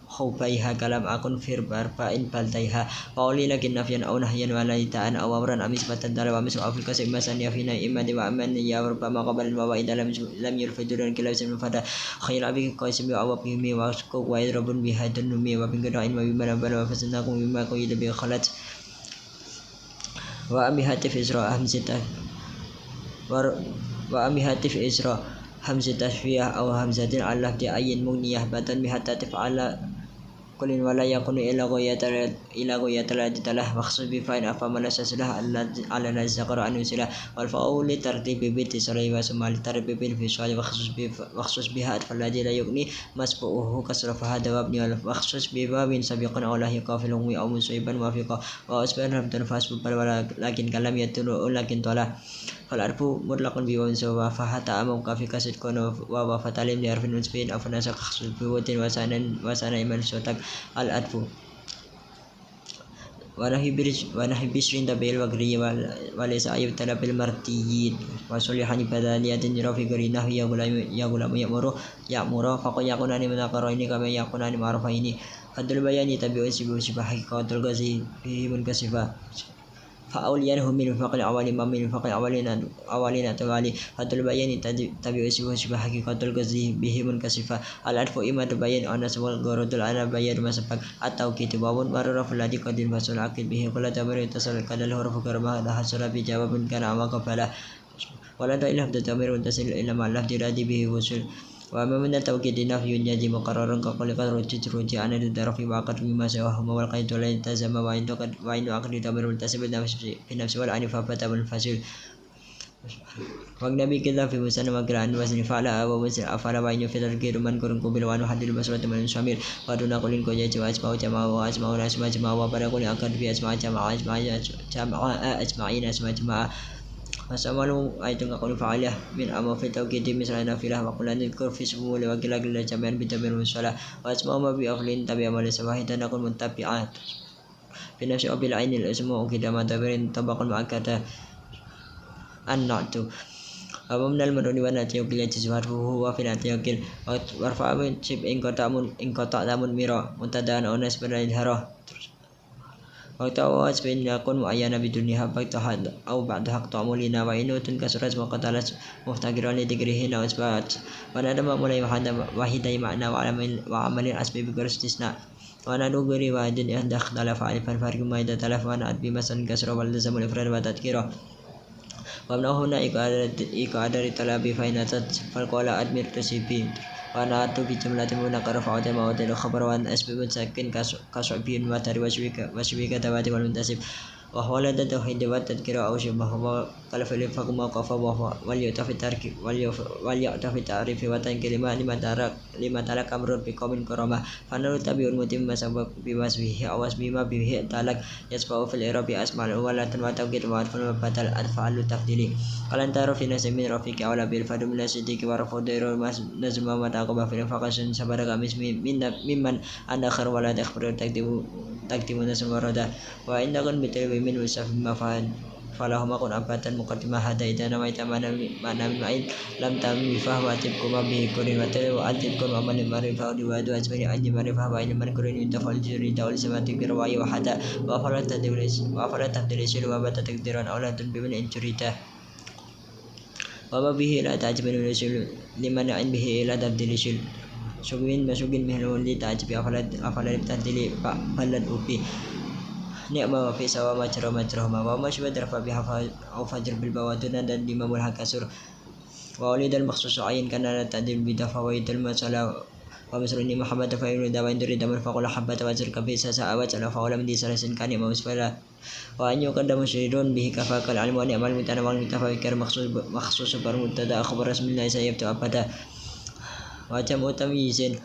خوفيها كلام أكن في برفاء فلتيها وقولي لكن نفيا أو نهيا وليتا أن أو أمرا أم إثباتا دل ومسح في الكسب مثلا في نائما وأمن يا ربما قبل وإذا لم يلفت دون كلاس فدا خير أبي قاسم أو بهمي وأشكوك ويضرب بها دنمي وبنقرأ وبما بل وفسناكم بما قيد بخلت وأمي هاتف إسراء وأمي هاتف إسراء همزة تشفيه أو همزة على لفظ أي مغنية بدل بحتى تفعل كل ولا يكون إلى غاية التي له مخصوص بفاين أفهم الأساس له على الذكر أن يسله والفاء لترتيب باتصال وثم لترتيب في سؤال مخصوص بها فالذي لا يغني مسبوقه كسر فهذا مبني مخصوص بباب سابق أو له قافل أو مصيبا موافقا وأسباب ربط فاسبب لكن كلام يتلو لكن طلع فالعرف مطلق بواو سوا فحتى أمامك في كسر كون وفتالم لعرف نسبين أو فنسق خصوص بوت وسانا إيمان سوتك العرف ونحي بشرين تبيل وقري وليس أيب تلب المرتيين وصلحني بدانية رفي قري نحو يا غلام يأمر فقل يكونان من أقرين كما يكونان معرفين فدل بياني تبيع سبا حقيقة الغزي فيه منكسفة فأوليانهم من فقر أولين من فقر أولين توالي فدل بياني تبيع سبا حقيقة الغزي به منكسفة العرف إما تبين أن سوى الغرض الأنا بيان ما سبق التوكيد وابن مررف الذي قد الفصل عقد به كل تمر يتصل كان الحرف كرمها لها حصل بجواب كان عمق فلا ولا إله تمر تصل إلا مع اللفظ الذي به وصل وأما من التوكيد نفي يجي مقررا كقول قد رجع عن الظرف وعقد مما سواهما والقيد لا يلتزم وإن عقد تمر ملتزم في نفس والعين فبت منفصل والنبي كذا في مسلم وقرأ عن وزن فعل أو وزن أفعل وإن يفعل الغير من كرن قبل وأن حد البصرة من شامل ودون قول كوجة وأسماء جماعة وأسماء أسماء جماعة وبلا قول أكد في أسماء جماعة أجمعين أسماء جماعة Masamalu ay tunggu fa'alah min amal fi tawkidi misalnya nafilah wa qulan dzkur fi sumul wa qila qila jami'an bi tabir musalah wa asma ma bi aflin tabi amal sawahidan akun muntabi'at bi nafsi abil ainil ismu qida ma tabirin tabaqan ma'akata an-na'tu wa min al-maruni wa nati qila jizwatu wa fi nati qil wa rafa'a min sib in qata tamun mira muntadan onas bil harah waktu awal sebenarnya akun muayyana bidunia hak tahad atau ba'da hak ta'amulina wa inutun kasurat wa qatalas muhtagiran li digrihin wa isbat wa nada mulai wahidai makna wa amalin asbi bi istisna wa nadu guri wa adin ihdah talaf alifan farqu ma idza talaf wa na'ad bi masan kasra wal zamul ifrad wa tadhkira wa huna iqadari talabi fainatat fal qala admir tusibi wana tu bi jumlatin munakar fa'ata ma wa khabar wa asbab sakin kasubin wa tari wasbika tawati wal muntasib wa huwa la tauhid wa tadhkira aw shibah wa qala fil faqma qafa wa wal yatafi tarki wal yatafi ta'rif wa tan kalima lima tarak amrun bi qawmin karama fa naru tabiun mutim masabab bi wasbihi aw wasbima bihi talak yasba'u fil irabi asma'ul wala tan wa tawkid wa arfun badal adfa'alu tafdili qalan taru fi nasmin rafiqi aw la bil fadu min sidiki wa rafudairu mas nazma wa taqaba fil faqasin sabara kamis mimman anakhar wala takhbaru takdimu nasm warada wa indakan bitil min usaf mafan falahuma kun abatan muqaddimah hada idana wa itamana mana ma'in lam tammi fahwa tibkum bi kurin wa talu wa tibkum wa man marifa wa du asbani anji marifa wa in man kurin tafal jiri taul samati birwa'i wa hada wa falat tadris wa bata takdiran aulatun bi min injurita wa bihi la ta'jibun rasul liman in bihi la tabdilisul sugin masugin mihlun li ta'jibi afalat tadili fa balad ubi ni'ma wa fi sawa majra ma wa masyba darfa biha au fajr bil bawaduna dan dimamul hakasur wa walidal makhsus ayin kana ta'dil bi dafawaidal masala wa masruni muhammad fa yuridu wa induri daman fa qala habata wa zirka bi sa awat ala fa ulam di salasin kan ma musfala wa an yuqaddamu syidun bihi kafakal ilmu an amal mitana wa mutafakir makhsus bar mutada khabar rasmillah sayyibtu abada wa jamu tamyizin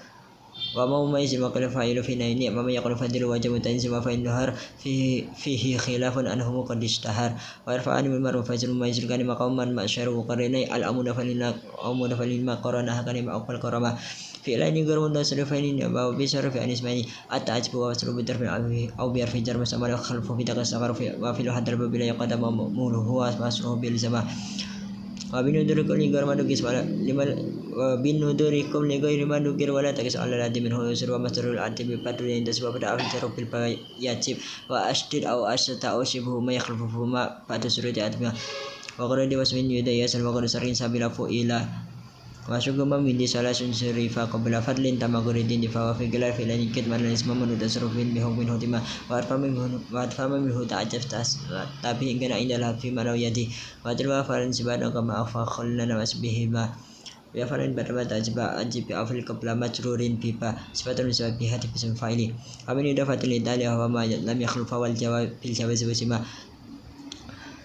wa mau maizin wa qala fa'ilu fi naini ma yaqulu fadilu wa jamu tanzim wa fa'in nahar fihi khilafun anhum qad ishtahar wa irfa'ani min maruf fazil maizil kan maqaman ma'syaru qarinai al amuna falina qarana hakani ma'qal qarama fi laini garun tasrifaini wa bi sarfi anismani at-ta'jib wa wasru bi tarfi aw bi arfi jar masama khalfu fi taqassar wa fi hadal bila yaqadama mulu huwa masruhu bil zama وبندركم لغير ما نقص ولا لمن وبندركم لغير ما نقر ولا تقص على الذي منه يسر ومثل العتب بقدر عند سبب دعوة رب الياتب وأشتد أو أشتت أو شبه ما يخلفهما بعد سرود أدمه وقرد واسمين يدي يسر وقرد سرين سبيل فؤيلا وشكما من دي سلاس سريفا قبل فضل تما قردين دفاع في قلال في لين كد من الاسم من تصرف بهم من هدما وأدفع منه تعجف tapi ingkana indalah fi mana yadi wa tilwa faran sibada kama afa khallana wasbihima ya faran badama tajba ajib afil qabla majrurin pipa sifatun sabihat bism fa'ili amin idafatul lidali wa ma lam yakhlufa wal jawab bil jawaz wasima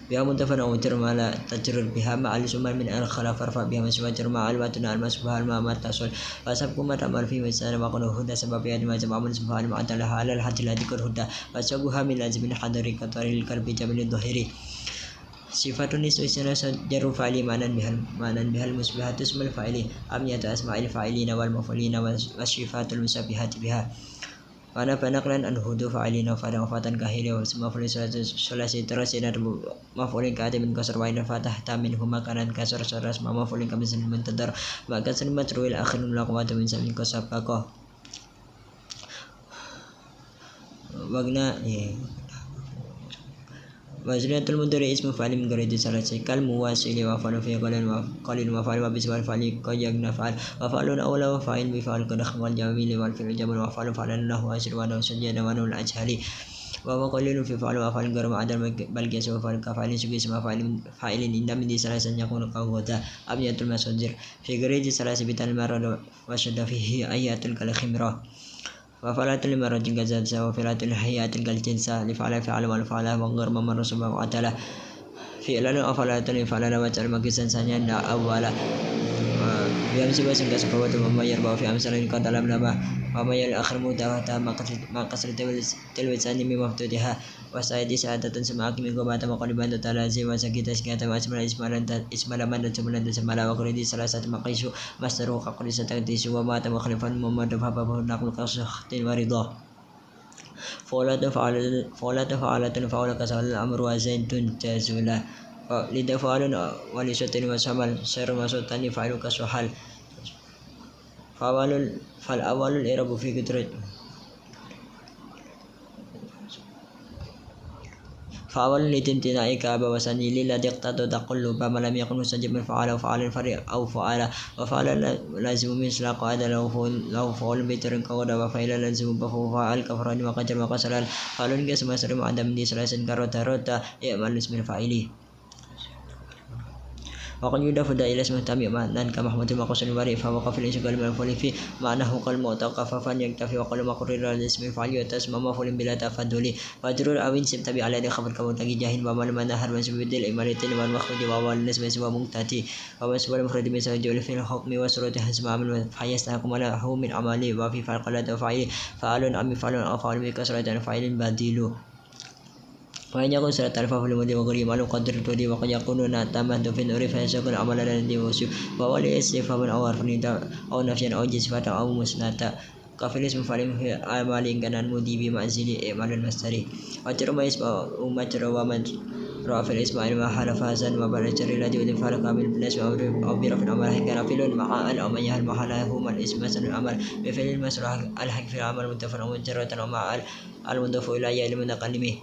biha muntafana wa terma la tajrur biha ma al suman min al khala farfa biha maswa terma al watuna al masbah al ma tasul wasabkum ma tamal fi misal wa qanu huda sabab ya ma jama'un subhan ma atala halal hadil hadikur huda wasabuha min lazmin hadari kataril kalbi jamil dhahiri sifatun istisna jaru fa'ili manan bihal musbihatu ismul fa'ili amyatu asma'il fa'ilina wal maf'ulina wasyifatul musabihati biha Wana panaklan an hudu fa'ilina fadang fatan kahili wa maf'ulin sulasi terasinan maf'ulin ka'ati min kasar wa ina fatah tamin huma kanan kasar saras maf'ulin kamisan mentadar maka senimat ruil akhirun lakwatu min samin kasabako wagna Wazriyatul mudhari ismu fa'il min ghairi salasi kal muwasili wa fa'lu fi qalin wa fa'il wa biswal fa'il qayyagna fa'al wa fa'lun awla wa fa'il bi fa'al qad khawal jamili wal fi'l jamal wa fa'lu fa'lan lahu asir wa naw sajada wa naw al ajhali wa wa qalilun fi fa'al wa fa'il garam adam bal qiyas wa fa'il ka fa'il sugi sama fa'ilin inda min salasan yakunu qawda abiyatul masajir fi ghairi salasi bital marad wa shadda fihi ayatul kal khimra وفعلت المرة جزاء وفعلت الحياة الجنسة لفعل فعل والفعل وغير ممر سبب وعتلة فعلا وفعلت فعلا وجعل مكسا ثانيا أولا بأمس بس كسفوة وما يربع في أمثال قد لم نبع وما الآخر متوهتها ما قصر تلوثان من مفتوحها وسائد سعادة سماك من قبات مقربان تلازي وسكيت سكيت واسمال اسمال من تسمال تسمال وقردي ثلاثة مقيس مصدر وقرد ستقديس وما مخلفا ممد فبابه نقل كسخت ورضا فعلت فعل كسال الأمر وزين تزولا لدفعل ولشتن وسمال سر وسلطان فعل كسحل فالأول الإرب في قدرة فأول لتمتناء كعب وسني للذي اقتضى تقلب ما لم يكن مستجبا فعل وفعل فريق أو فعل وفعل لازم مثل قاعدة لو فعل بتر كودا وفعل لازم بفو فعل كفران وقجر وقسل فعل قسم سرم عدم دي سلاسن كروتا روتا يأمل اسم الفاعلي وقد يضاف إلى اسم تميما كمحمود المقصود البريء فوقف الانشغال المفعول فيه معناه قال معتقف يكتفي وقال مقرر الاسم فعل وتسمى مفعول بلا تفضل وجرور أو انسب تبع على خبر كمتقي جاهل ومن نهر من سبب الإمالتين والمخرج وأول النسب سوى مقتاتي ومسبب المفرد من سجل في الحكم وسرة حسب عمل فيستحق له من أعماله وفي فرق لا تفعيل فعل أم فعل أو فعل بكسرة فعل بديل وإن يكون سورة الفاف المدي وغير معلوم قدر تودي وقد يكون تامة في النور فيسكن عملا الذي وصف وولي استفهام أو حرف أو نفيا أو جسفة أو مسنة كفل اسم فعل في أعمال كان المدي بمنزل إعمال المستري وترمى اسم أمتر ومن رافع الاسم علم حرف حسن وبرجر الذي يدفع كامل بالاسم أو برفع العمل كان فعل مع أو من يهل محله من الاسم مثل العمل بفعل المسرح الحق في العمل متفق ومجرد ومع المضاف إليه المتقدمه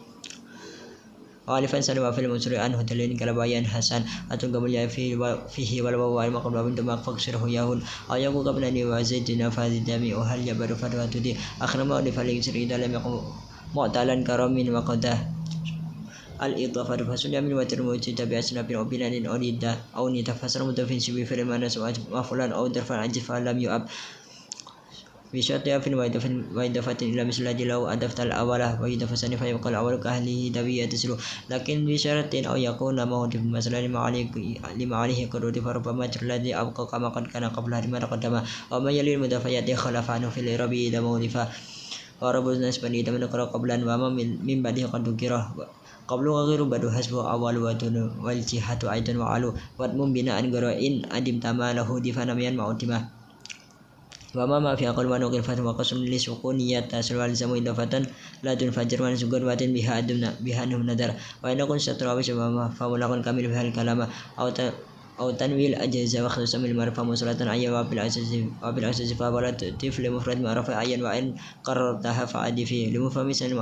وعلفا سلم في المنصور عنه دليل كالبيان حسن أتون قبل فيه والواو المقبل من دماغ فكسره يهون أو يقول قبل أن يوازدنا فهذه الدمي وهل يبر فتوى تدي أخر ما أولي فالإكسر إذا لم يقم معتلا كرم وقده الإضافة فسنة من وتر موجودة بأسنا بن أبنان أو نتفسر متفين سبي فرمان سواء مفعولا أو درفا عجفا لم يؤب بشرط يفن وإضافة إلى مثل الذي لو أضفت الأول وإضافة ثانية فيبقى الأول كأهله دبي تسلو لكن بشرط أو يكون موضف مثلا لما عليه قدرة فربما الذي أبقى كما قد كان قبل لما تقدم وما يلي المضاف يأتي خلف عنه في الإعراب إذا موضفا ورب الناس بني إذا نقرأ قبلا وما من بعده قد ذكره قبل غير بدو حسب أول ودون والجهة أيضا وعلو واتمم بناء إن أدم تماله دفنميا معتمة وما في أقل ما نقل فتح وقسم لسكونيات تاسل والزم إضافة لا تنفجر من سكون واتن بها أنهم ندر وإن كن ستر وبش فملاق كامل بها الكلام أو تنوين الأجهزة وخصوصا من المعرفة موصولة عين وبالأساس فولا تضيف لمفرد معرفة عين وإن قررتها فعدي فيه لمفهم مثل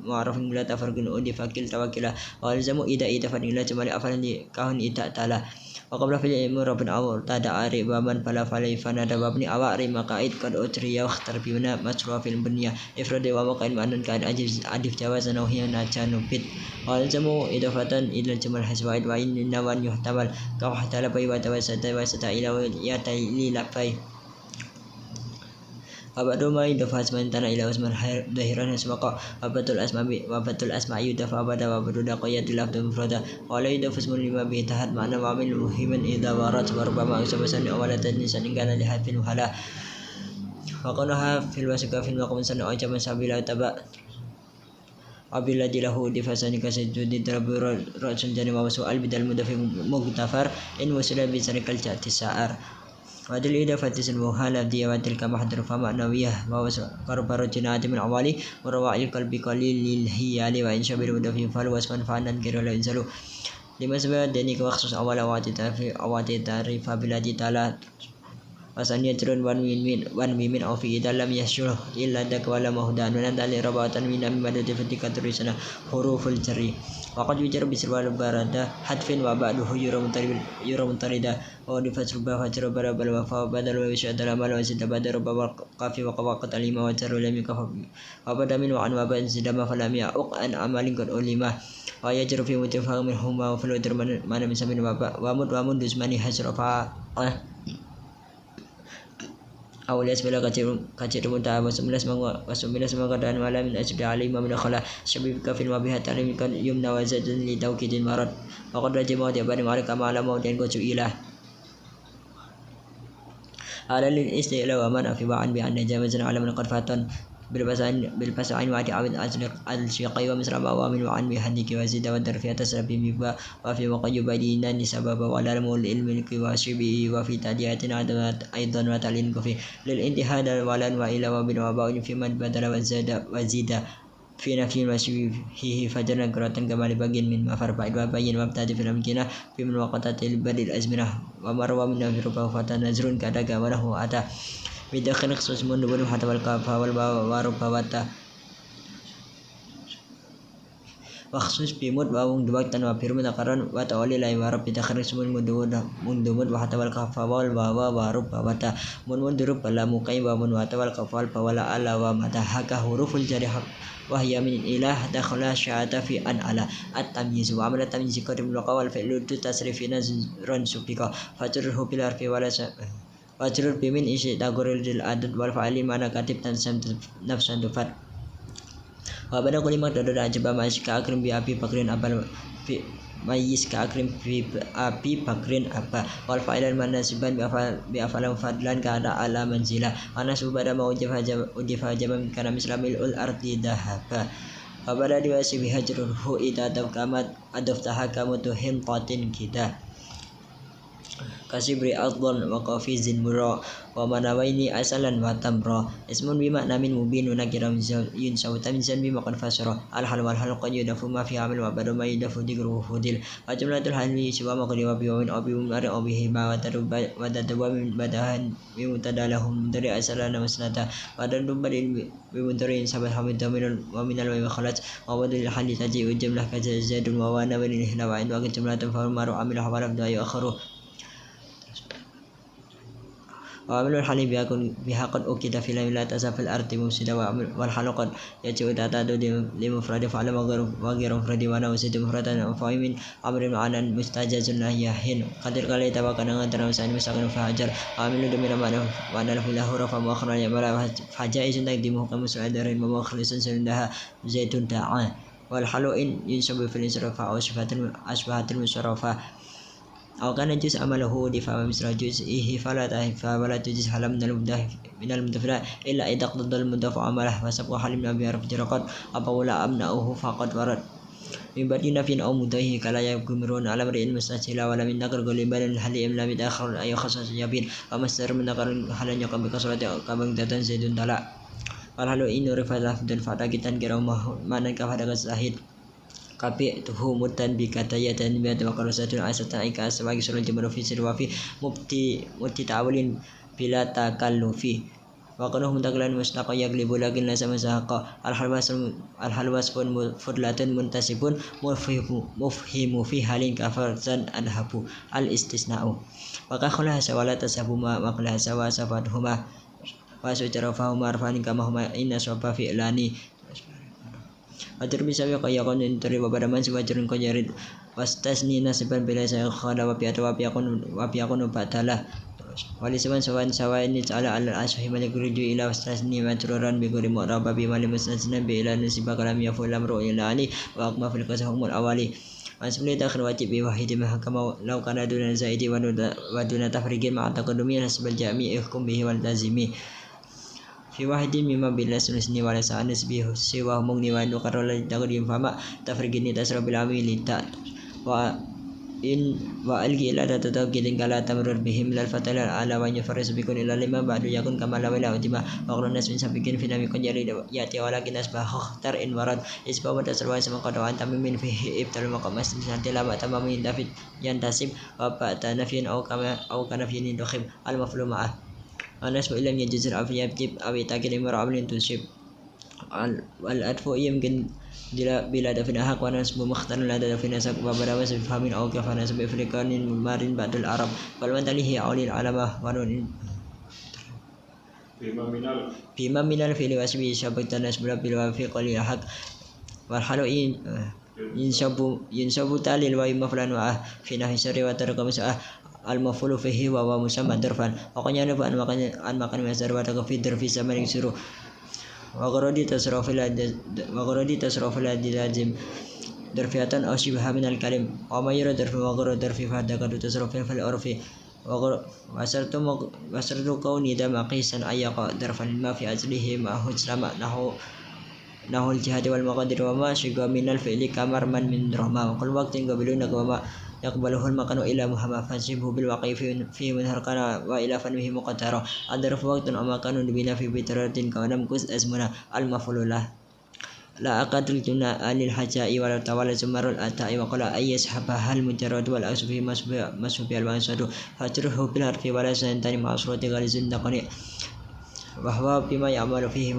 معرفة لا تفرق أضيف كلتا وكلا والزم إذا فرق لا جمال أفعل كهن إتا تالا وقبل في الأمور رب أو تدعى ربابا فلا فلي فنادى بابني أواري مقايد قد أتريا واختر بيونا مشروع في البنية إفراد ومقايد معنى كان أجف جوازا وهي ناجان بيت والزموا إضافة إلى الجمل حسوائد وإن نوان يحتمل كو حتى لبي وتوسط إلى ياتي لبي وبعد ما يدفع اسمان تنا إلى اسمان ظاهرا سبقا وبدل الأسماء يدفع بعد وبدل قياد اللفظ مفردا ولا يدفع اسم لما به تحت معنى وعمل مهما إذا ورد وربما أكسب سن أولا تنسى إن كان لحد وهلا وقنها في الوسق في المقام سن أعجب سبيلا تبع وبالذي له دفاسان كسجود درب رأس جانب وسؤال بدل مدفع مغتفر إن وصل بسرق الجاتسار ودل إضافة المهالة دي وتلك محضر فمعنوية وقرب رجنا من عوالي ورواء القلب قليل للهيال وإن شبه المدفع فالوسفا فعنن كيرو لا ينزلوا لما سبب دينيك وخصوص أول أواتي تعرف بلادي تعالى وثانية wan mimin أو في dalam يشره إلا dak ولا مهدان ونندل رباطا من مدد فتك ترسنا حروف الجري وقد يجر بسروال برادة حتف وبعده يرى منطردا ودفت ربا فتر برا بل وفا بدل ويشهد الأمل وزد بدر ربا قافي وقواقت الإمام وتر لم يكفى وبدا من وعن وبا زدما فلم يعق أن عمل قد ألما ويجر في متفاق منهما وفي الودر من سمين ومد دزماني حسرفا Aulias bila kacir muta wasumlas mengadakan malam min asbi alim min khala syabib kafil mabihat alim kan yumna wazadun li tawkidin marad faqad rajama dia bani marika malam dan gocu ilah ala lil istila wa man fi ba'an bi anna jamazan ala min qadfatan بالبسعين وعد عبد الشقي ومسرع ومن وعن بحدك وزيد والدر في تسرب ببا وفي وقي بدينان سبب والعلم العلم وشبه وفي تاديات عدمات أيضا وتعلين كفي للانتهاد والان وإلى وبن وباء في من بدل وزيد في نفي وشبهه فجرنا قرأة كما لبقين من مفر بعد وبين وابتاد في الأمكنة في من وقتات البدل الأزمنة ومروى من في ربه فتنزر كدك وله أتى بداخل خصوص من دبر حتى والكافة والبارو بواتا وخصوص بمود وابung debatan wa firman akaran wa tawali la warab bidakhirin sumun mundumud wa hatta wal kafa wal bawa warub bawata mun durub bala mukai wa mun wa tawal kafal bawala ala wa madahaka huruful jarih wa hiya min ilah dakhala sya'ata fi an ala at-tamyiz wa amala tamyiz qadim wal fi'lu tasrifina ran subika fajruhu bil arfi wala wajrul bimin isi taguril dil adad wal fa'ali mana katib dan sam nafsan dufat wa bada kulimat dada ajaba mas ka akrim bi api bakrin abal fi mayis ka akrim bi api bakrin apa wal fa'ilan manasiban bi afalan fadlan ka ada ala manzila ana subada mau ujifa jabam kana mislamil ul ardi dahaba wa bada diwasi bi hajrul hu ida kamat adaftaha kamutu hintatin kita kasibri adlan wa qafizin mura wa manawaini asalan wa tamra ismun bima namin mubin wa nakiram yun sawtan zan bima qad fasara al hal wal hal qad yudafu ma fi amal wa badu ma yudafu digru fudil wa jumlatul halmi siwa ma qad wa bi wa min abi umari wa bihi ma wa taruba wa tadwa min badahan bi mutadalahum dari asalan masnata wa dadum badil bi muntarin sabat hamid min wa min al wa khalat wa badil hal taji jumlah kaza zadun wa wana wa lil wa in wa jumlatun fa maru amil hawala da akharu وعمل الحليب بها قد أكد في لا تزال في الأرض مفسدة والحل قد يجب تعتاد لمفرد فعل وغير مفرد وانا وسد مفردا فهي من أمر معنا مستجاز نهيهن قدر قال يتوقع أن تنوسان مستقل فهجر وعمل دمير وانا له رفع مؤخرا يمر فجائز تقديمه كمسعدر ومخلص سندها زيت تعان والحل إن ينسب في الانصراف أو أشبهة المصرفة أو كان جزء عمله دفاع مثل جزئه فلا تجز حل من المدفع إلا إذا اقتضى المدفع عمله فسبق حل من أبي عرف جرقات أبولا أبناؤه فقد ورد من بعد نفي أو مدعيه كلا يقمرون على امرئ مستسهلا ولا من نقر غالبا الحل إملا متأخر أي خصص يبين ومستر من نقر حل يقم بكسرة كبنجة زيد تلا والحل إن رفع لفظ الفتاة كتان كرام معنى كفادة الزاهد kapi tuhu mutan bi katayatan bi atwaqarasatun asatan aika asbagi surul jamaru fi sirwafi mubti ta'awulin bila takallufi wa qanuh muntaqalan mustaqa yaglibu lakin la sama sahaqa al halwas pun fudlatun muntasibun mufhimu fi halin kafarzan adhabu al istisna'u maka khala sawala tasabu ma maqla sawa safatuhuma wa sujarafahuma arfani kama huma inna sawfa fi'lani Atur bisa ya kaya kon interi pada man siwajurun ko jarid wastasni nasiban bila saya khada wa piakun batalah wali sawan sawain ala al ashi malik ruju ila wastasni matruran bi guri mu'raba bi mali mustasna bi ila nasiba kalam ya fulam ru ila ali wa aqma fil qasahumul awali Asli takhir wajib bi wahidi mahkama law kana duna zaidi wa duna tafrigin ma'a taqaddumi nasbal jami'i ihkum bihi wal lazimi fi wahidin mimma bila sunusni wala sa'anis bihu siwa mungni wa indu karola taqdim fama tafrigini tasra bil amili ta wa algi ila tataqidin kala tamrur bihim lal fatala ala wa yafaris bikun ila lima ba'du yakun kama la wala utima wa qulna nas min sabikin fi nami kunjari yati walakin asbah tar in warad isba wa tasra sama qadawan tamimin fihi ibtal maqamas santi lama tamamin david yantasib wa ba'da nafyin au kana fi dokhim al maflu ma'ah Anas wa ilam yajizir afiyabtib awi takil imar amlin tusib al-adfu yumkin bila dafina haq wa nasbu mukhtaran la dafina sak wa barawa famin aw kafana sabi afrikanin marin ba'dul arab wal mantalihi awlil alamah wa nun bima minal fili wasbi syabatan nasbula bil wafi qalil haq wal halu yinsabu talil wa maflan wa fi nahi syari wa tarakam sa'ah al-mafulu fihi wa musamma darfan pokoknya an makan masdar wa takfi darfi sama yang suruh wa qaradi tasrafil lazim darfiyatan aw shibha min al-kalim wa ma yura darfi wa qarad darfi fa dakadu tasrafil fil urfi wa wasartu kauni da maqisan ayyaqa darfan ma fi aslihi ma hujrama nahul jihad wal maqadir wa ma shiga min al-fi'li kamar man min rahma wa qul waqtin qabiluna wa يقبله المكان إلى محمد فانسبه بالواقع في منهرقنا وإلى فنه مقترى الظرف وقت أما كانوا بنا في بترات كونم كس أزمنا المفعول له لا أقدر الجنة عن الحجاء ولا توالى زمر الأتاء وقال أي يسحبها المجرد والأسف في مسحب الوانسد فتره بالحرف ولا سنتني مع صورة غريز النقني وهو بما يعمل فيه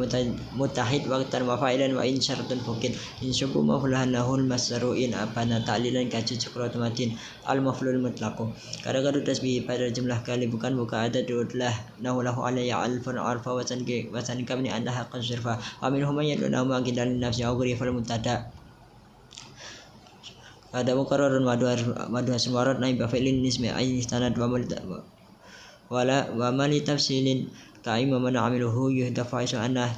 متحد وقتا وفاعلا وإن شرط فكد إن شبه مفعولها له المصدر إن أبانا تعليلا كجسكرة متين المفعول المطلق kadang-kadang tasbih pada jumlah kali bukan ada dudlah nahulahu alayya alfan arfa wasan kamni anda haqqan sirfa wa minhum yaduna ma qidan nafsi au fal mutada ada mukarrarun madu asmarat naib fa'ilin nismi ay istanad wa mali tafsilin Ta'ima man amiluhu yuhdafa isu anah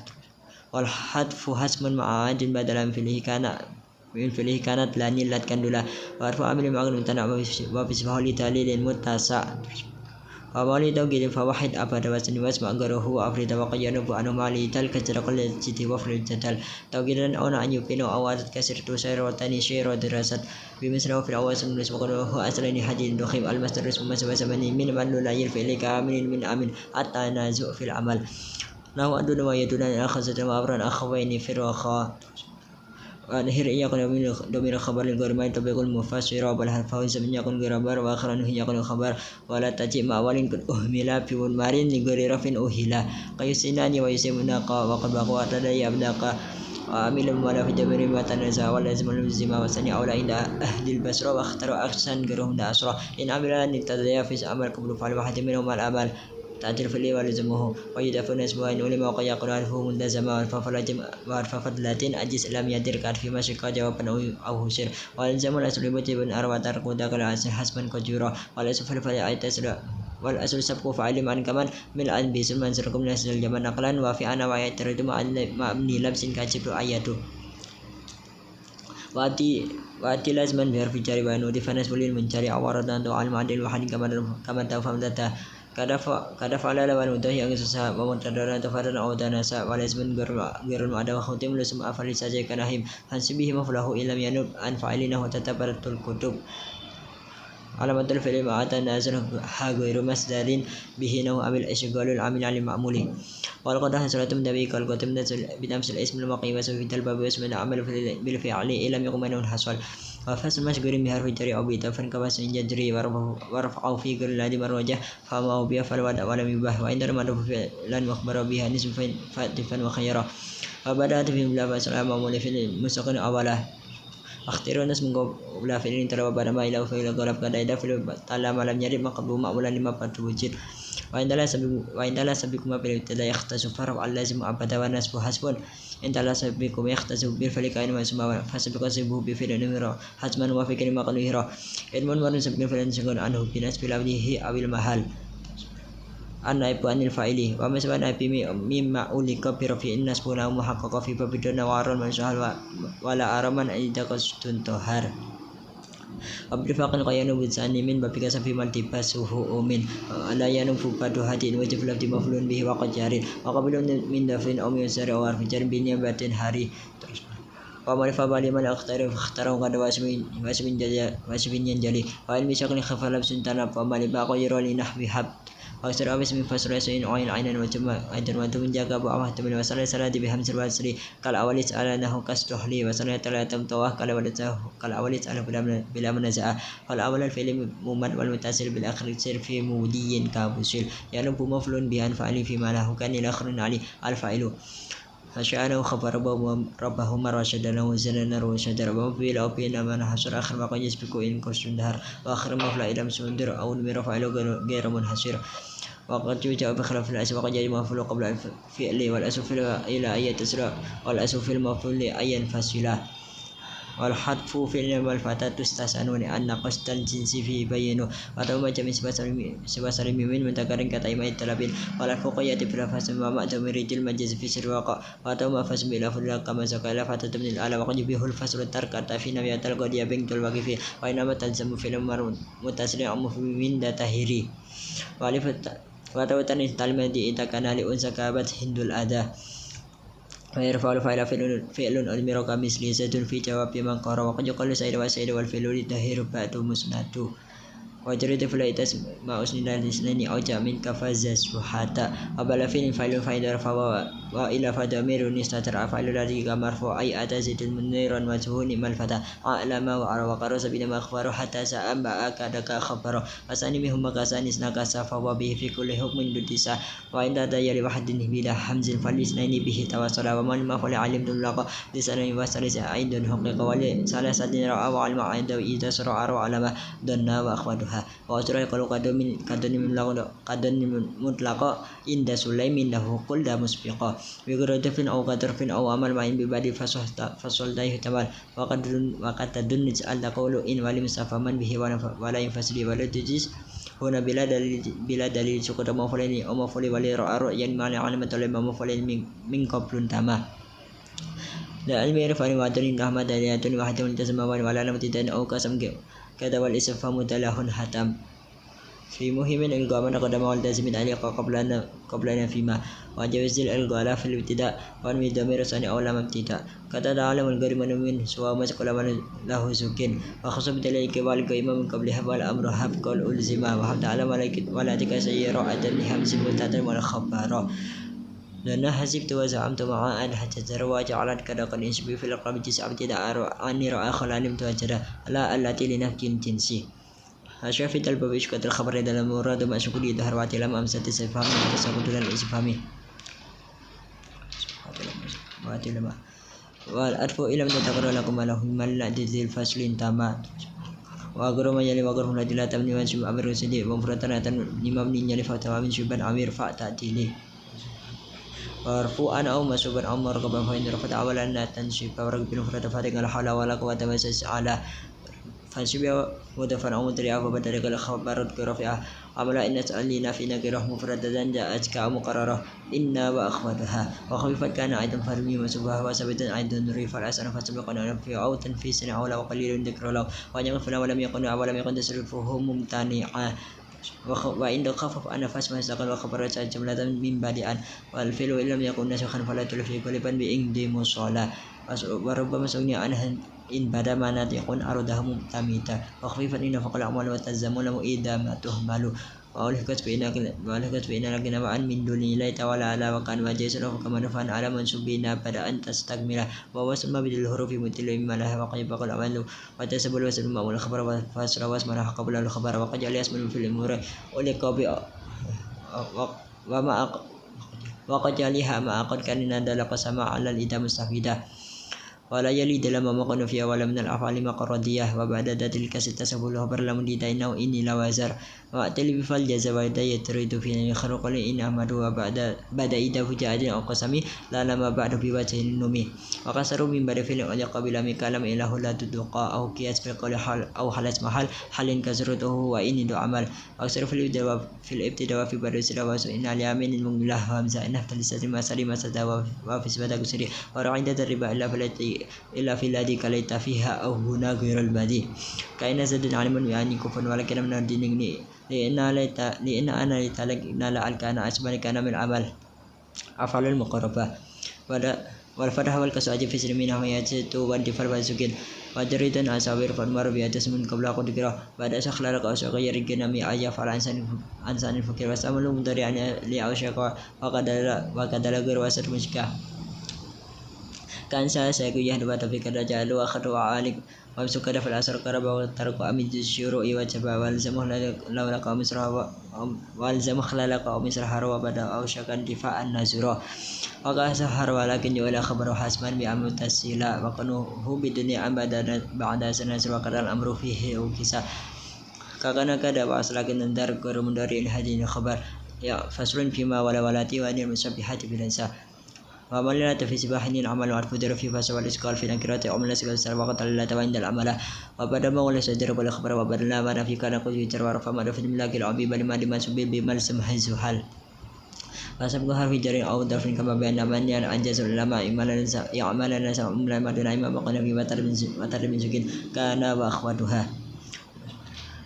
wal hadfu hasmun ma'adin badalan filihi kanat lani latkan dula wa arfu amilin ma'agun tana wa bisbahu li talilin mutasa wa mali tawgidin fa wahid abada wa saniwas ma'agaruhu wa afrida wa qayyanu bu anomali tal kajarakul jiti wa fril jadal tawgidan awna an yupino awadat kasir tu sayrawatani syiro dirasat bimisra wa fil awas menulis waqanuhu aslani hadin dukhim al-masdarus masabasabani min man lulayil fi'li kamilin min amin at-tanazu fil amal nahu aduna wa yaduna akhazatan wa abran akhawaini firwaqa ونهر يكون ضمير خبر الغرمين تبقى المفسر والحرفاء سبن يكون غربار وآخرانه يكون خبر ولا تجيء مع أول قد أهمل في والمارين لغير رف أهلا قيسناني ويسمنا وقد بقوا تدعي أبداق وعمل المال في جبر ما تنزع ولازم المزيما وسني أولى عند أهل البصرة واختاروا أحسن غيرهم داسرة إن عمل أن تدعي في أمر قبل فعل واحد منهم الأمل تعديل في ولزمه ويدفن اسمه إن علم وقد يقول عرفه ملتزما ففضلات أجز لم يدر كان فيما شكا جوابا أو هسر والزم الأسر بن أروى ترك ذاك العسر حسبا كجورا والأسر فالفعل والأسر سبق فعلم عن كمان من الأنبي سلمان سركم نسل الجمان نقلا وفي أنا ويترد مع ابني لبس كاجب آياته وأتي لازما بحرف جاري وأنه دفنس بلين من جاري عوارضا دو علم عدل وحد كما تفهم ذاته kada fa'ala lawan udahi yang susah memutadana tafadan au danasa walaismun ghairul ma'ada wa khutim lusum afali saja kanahim hansibihi maflahu ilam yanub an fa'ilina wa tatabaratul kutub علامة الفعل ما أتى نازلها غير مصدر به نوع الإشغال العامل على المعمول ولقد حصلت النبي كالقتم بنفس الاسم المقيم في الباب واسم العمل بالفعل إن لم يكن منه حصل وفصل مشغول بحرف الجر أو بإضافة كواسع يجري ورفعه في غير الذي مروجه فما هو بيفعل ولم يبه وإن المعروف فعلا مخبر بها نسب فاتفا وخيرا وبدأت في ملابس السلام معمول في المستقل أولا اختيار الناس من قبل فعل ترى بعد ما إلى فعل قلب قد إذا فعل تعالى ما لم يرد مقبول معمولا لما قد وجد وإن لا سبقكما في الابتداء يختص فرع اللازم أبدا والنسب حسب إن لا سبقكم يختص بالفعل كائن مسمى فسبق سبه بفعل نمر حسما وفي كلمة قلوهرا علم ورد سبق فعل سكون عنه بنسب لفظه أو المحل النائب عن الفاعل وما سبب النائب مما أولك برفع النسب له محقق في باب الدون وعرى المنشأ ولا أرى من إذا قصد طهر وبرفاق قيان بسان من باب كسب في ملتبسه من لا ينفو بدهات وجب لفظ مفعول به وقد جار وقبل من دفع أو من يسار أو حرف جر بنيابة هاري ومعرفة بالما اختاره فاختاره قد واسم ينجلي وعلم شكل خف لبس تنب ومعرفة غير لنحو حب أكثر أبس من فسر سين عين عينا وجمع أيضا وأنتم جاك أبو أحد من وصل سلاد بهمس الواسري قال أوليس على أنه كسته لي وصل ثلاثة تواه قال أوليس على بلا منازع قال أول الفيلم ممن والمتصل بالآخر سير في مودي كابوسيل ينب مفلون بأن فعل فيما له كان الآخر علي الفاعل فشأنه خبر ربه مرة شدنا وزننا وشدر وفي الأوبين من حصر آخر ما قد يسبق إن كشت دهر وآخر ما فلا إلى مسندر أو نمر فعله غير منحصر وقد يوجد بخلاف الأسف وقد يجب مفعول قبل الفعل والأسف إلى أن يتسرع والأسف المفعول أن ينفصل والحذف في والفتاة تستحسن لأن قصد الجنس فيه بين وتم جميع سبا سلم من متكرر كتائم التلابين والفوق يأتي بلفظ وما تمريج المجاز في سرواق وتم فصل بلفظ كما سقى لفتاة من الأعلى وقد يبيه الفصل الترك في نبيات القضية بنت الواقف وإنما تلزم في الأمر متسرع من تهيري وتوتن التعليم دي إذا كان لأنثى كابت هند الأداء ويرفع الفاعل فعل أمر كمثل زيد في جواب من قرأ وقد يقال سيد وسيد والفعل للظهير بعد مسند وجرد فلا ما أسند الاثنين أو جاء من كفاز حتى وبلا فعل فاعل رفع وإلى فضمير نستتر فاعل الذي مرفوع أي أتى زيد منيرا وجهون الفتى أعلم وعرى وقرص بما أخبر حتى سأنبأ كذاك خبر وثاني منهم كسان نكسا فهو به في كل حكم ددسا وإن تدير واحد بلا حمز فالاثنين به تواصل ومن ما فلا علم دلق لسان وثالث عند حقيقة ولثلاثة رأى وعلم عند إذا سرع علم دنا وأخواتها وأسرع يقول قدن مطلق عند سليم له كل مسبقا بغير دفن أو قدرف أو عمل معين ببعد فصل ده يحتمل وقد تدن على قول إن ولم من به ولا ينفصل ولا تجيز هنا بلا دليل سقط مفعولين أو مفعول ولا رأى رؤيا معنى علامة لما مفعولين من قبل تمام لا علم يعرف أن وعدني رحمة دليلة واحدة تسمى ولا علامة دين أو قسم كذا والاستفهام متلاه حتم في مهم الإلغاء من قدم واللازم عليق قبلنا فيما وجوز الإلغاء في الابتداء وانمي ضمير ثاني أو لم ابتداء كذا عالم الغريم من سواء مسكول من له سكين وخصوص بدليل كبال قيمة من قبلها والأمر حب قول ألزما وحب تعالى ولا تكسير أدم لحمز متتم ولا خبر لأن حسبت وزعمت مع أن حتى وجعلت كذا قد يشبه في القلب جزء ابتداء أني رأى خلانم توجد لا التي لنفك جنسي شافت الباب إشكات الخبر dalam murad masuk di dahar wati lam amsat istifham tasawwud dan istifhami wati lama wal adfu ila man taqarra lakum lahum mal ladil faslin tama wa agro mayali wa agro ladil tamni wa sub amir sidi wa mufradatan nimamni nyali fatwa min suban amir fa ta'dili warfu'an aw masuban amr qabla fa indra fa awalan tansib wa rabbil mufrad fatiqal hawla wala quwwata illa billah فانسبيا مدفن أو مدريا فبدل الخبرات كرفعة عملا إن تألينا في نقره مفردة جاءت كمقررة إنا وأخواتها وخفيفت كان أيضا فرمي وسبها وثبتا أيضا ريف الأسن فسبقنا في أو تنفيس أو لو قليل ذكر له وأن يغفل ولم يكن تصرفه ممتنعا وإن خفف أنفس ما استقل وخبر جملة من بديئا والفعل إن لم يكن نسخا فلا تلفي قلبا بإنجد مصالة وربما سغني عنها إن بدا ما ناطق أرده ممتمتا وخفيفا إن فقل الأعمال والتزمون إذا ما تهمل وألحقت بإن لكن معا من دون الله تعالى على وكان وجيس له كما نفعا على منسوبين بدا أن تستكمل وهو سمى بدل الحروف مثل مما لها وقد يبقى الأعمال وتسب الوسل مأمول الخبر وفاسر واسمنا قبل الخبر وقد جعل اسم في الأمور ولقب وما وقد جعلها ما قد كان ندل قسم على الإدام مستفيدة ولا يلي dalam maqan fi awal min al-af'ali maqradiyah wa ba'da dalil kasit tasabul khabar lam ditainau ini lawazar wa tali bi fal jaza wa yaturidu fi kharuqal in amadu wa ba'da ida hujajin au qasami la lama ba'da bi wajhin numi wa kasaru min ba'da fil al qabila mi kalam ilahu la tudqa au qiyas fi qali hal au halas mahal halin kasrutuhu wa ini do amal aksar fil ibtida wa fi ba'da sira wa inna al yamin munglah hamza inna talisati masali masada wa fi sabada kusri wa ra'ida riba illa falati إلا في الذي كليت فيها أو هنا غير البدي كأن زد علم يعني كفر ولكن من الدين لأن أنا لتلك نال كان أسباب كان من عمل أفعال المقربة والفتح والكسر في سلمنا ويأتي والدفر والسكين وجريدا أساوير فالمر بيأتي من قبل قدرة بعد أسخلا لك أسغير الجنمي أي فعل أنسان الفكر واستعملوا مدري لأوشك وقد غير وسط مشكا كان saya kuyah dua tapi kada jalu akhadu alik wa sukada fil asr qaraba wa tarku amid syuru'i wa jaba wal zamuh la qaum misra wal zamuh la qaum misra harwa bada au syakan difa'an nazura wa qasahar walakin wala khabaru hasban bi amut tasila wa kanu hu bidunya abadana ba'da sanasir wa qadal amru fihi ukisa kakana kada wa aslakin ndar kurum dari hadin khabar ya faslun fima wala walati wa anil musabbihati bilansa وعملنا في سباحين العمل وعرف در في فاس والإسقال في نكرات عملنا سقال سر وقت الله عند العمل وبدا ما ولا سجر ولا خبر وبدلنا ما في كان قد يجر ورفع ما في الملاك العبيب لما سبيل بمال سمح زحل فسبقها في جرين أو ضرف كما بين من أنجز العلماء يعملنا سمع ما دون إمام بقنا في مطر من سكين كان وأخواتها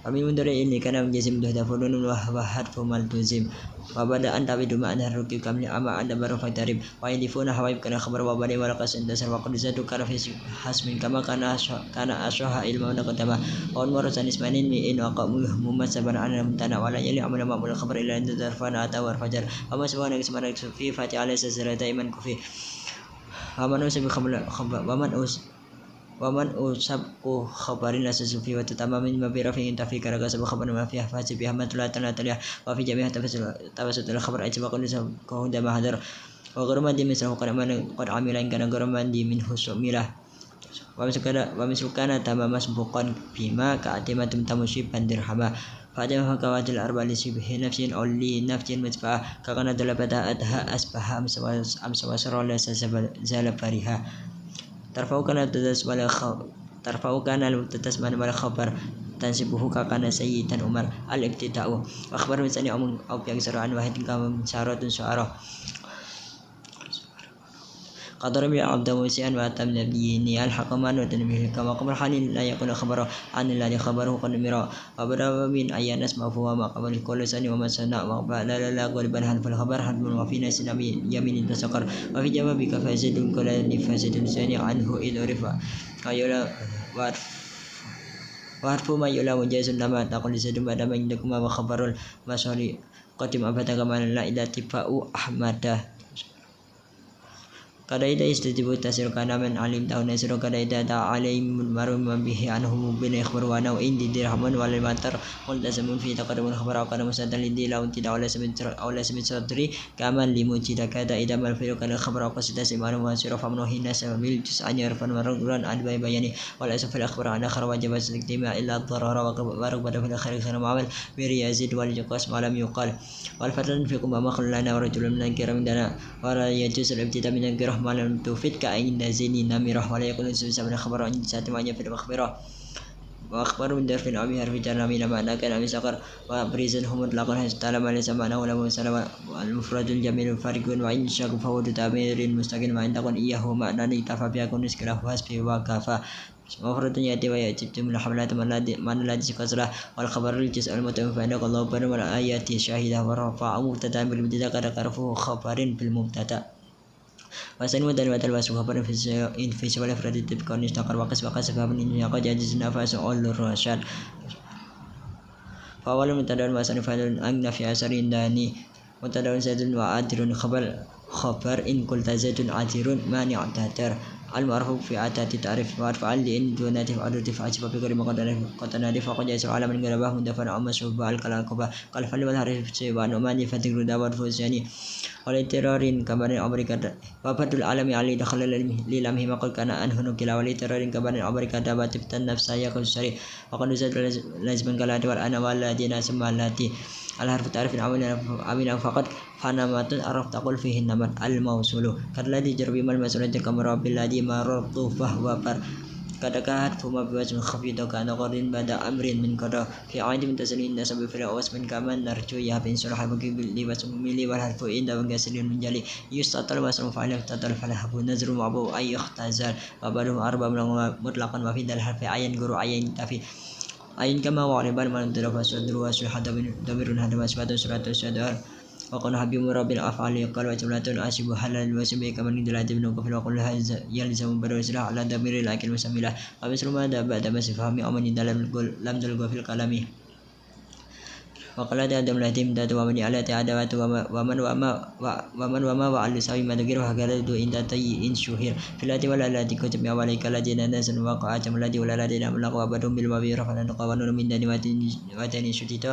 ومن مدر ini kana menjazim dah funun wa حرف maltuzim wa bada anta bi duma an haruki kamli ama anda baru fatarib wa indifuna hawaib kana khabar wa bani wal qasan dasar wa qad zatu kana fi hasmin kama kana ashaha ilma wa qadama wa warasan ismanin mi in wa qamu mumasaban an mutana wala yali amala ma'mul khabar ila inda darfana ata wa fajar wa masbana ismana fi fati ala sazrata iman kufi wa man usabi khabla wa man usabku khabarin asasufi wa tatamamin mabira fi intafi karaga sabab khabar ma fi hafasi bi ahmadullah ta'ala wa fi jami'ah tafassul khabar ajma qul ko hunda mahadar wa gharama di misal qad amila in kana gharama di min husumila wa misukana tamama masbuqan bima ka atimatum tamushiban dirhama فأدم فكوات الأربع لشبه نفس أو لنفس مدفعة كأن دلبتها أدها أسبها أمس وسر ليس زال فريها ترفعو كان المتتسمان بالخبر تنسبه كان سيدا عمر الابتداء أخبر مثاني أو بيكسر عن واحد كما شعرات شعره قدر بي عبد موسيا واتم نبيني الحكمان وتنبيه كما قبل حال لا يكون خبره عن الذي خبره قد مرا وبدا من أي ناس مفهوم ما قبل كل سنة وما سنة لا غالبا هل في الخبر هل وفي ناس نبي يمين تسقر وفي جوابك فاسد كل فاسد ثاني عنه إذ رفع أيولا وعرف ما يلا وجاز لما تقول سيد بعد ما عندكما وخبر المسؤول قدم أبدا كما لا إذا تفاء أحمد kadaida istijibu tasir kana man alim tahu nasiro kadaida ta alim marum bihi anhu bin ikhbar wa nau indi dirhaman wal matar qul tasamun fi taqaddum khabar kana musaddal di laun tidak oleh semit sadri kaman limujida kada ida mal fi kana khabar qasida simanu wa sira famnu hina sabil juz anyar fan maruran adbai bayani wal asfal akhbar ana khar wajib istima illa darara wa barak bada fil khair sana ma'amal bi yazid wal jaqas malam yuqal wal fatan fikum ma khallana wa rajulun min kiram dana wa yajuz al ibtida min kirah malam tufid ka ain nazini namirah wala yakun sabana khabar an satimanya fil makhbirah وأخبر من درف أبي حرف جر من معنى كان أبي سقر وبريزنه مطلقا حيث تعلم ليس معناه له سلم المفرد الجميل الفارق وإن شك فهو تعبير مستقل وإن تكن إياه معنى كفى بيكون نسكله واسفه وكفى مفرد يأتي ويأتي جملة حملات من الذي كسره والخبر الجزء المتم فإنك الله بر والآيات شاهدة ورفع مبتدا بالمبتدا قد قرفه خبر بالمبتدا وسن ودل وسو خبر في سوال فرد تبكون استقر وقس فهم إن قد يجزنا فسؤال الرشاد فأول مبتدا وسن فعل أن في أثر داني مبتدا زيد وعادر خبر إن قلت زيد عادر مانع تهتر المعرف في عتات تعرف وارفع لإن دونات فعل فعجب بغير قد نعرف وقد يسر على من غربه مدفن أو مشروب الكلاكبة قال فلم الحرف سيبان وماني فتقر داور فوزياني ولترار كبر أمريكا وفرد العالم علي دخل للمه ما قل كان أنه نكلا ولترار كبر أمريكا دابت فتن نفسها يقول سري وقد نزل لازم قلات والأنا والذين سمى اللاتي الحرف تعرف عمل فقط فنمات عرف تقول فيه النمط الموصول كالذي جرب ما المسؤولية كمرا بالذي مررت فهو بر كدكات فما بوجه خفيف كان قرين بعد أمر من قضاء في عاد من تسلين نسب في الأوس من كمان نرجو يا بين سلح بقي لبس ملي والحرف إن دون جسر من جلي يستطل واسم فعل تطل فالحب نزر معبو أي اختزال وبعدهم أربع مطلقا وفي ذا الحرف عين جرو عين تفي عين كما وعلبان من تلف صدر وسوح دمر هذا مسبات سورة الشدار وقال حبيب رب الأفعال قال وجملة أشب حلال وسمي كمن دلات ابن كفر وقل يلزم بدر على دمير الأكل مسميله ومثل ما بعد ما سفهم أمن لم تلقى في الكلام وقال آدم لا تمدد ومن على تعدوات ومن وما وعلى سوي ما تغير وهكذا دو إن تي إن شهير في التي ولا التي كتب عليك الذين نزل وقعت الذي ولا الذين أملك وبدهم بالمبير فلن قوانون من دني وتني شتيتا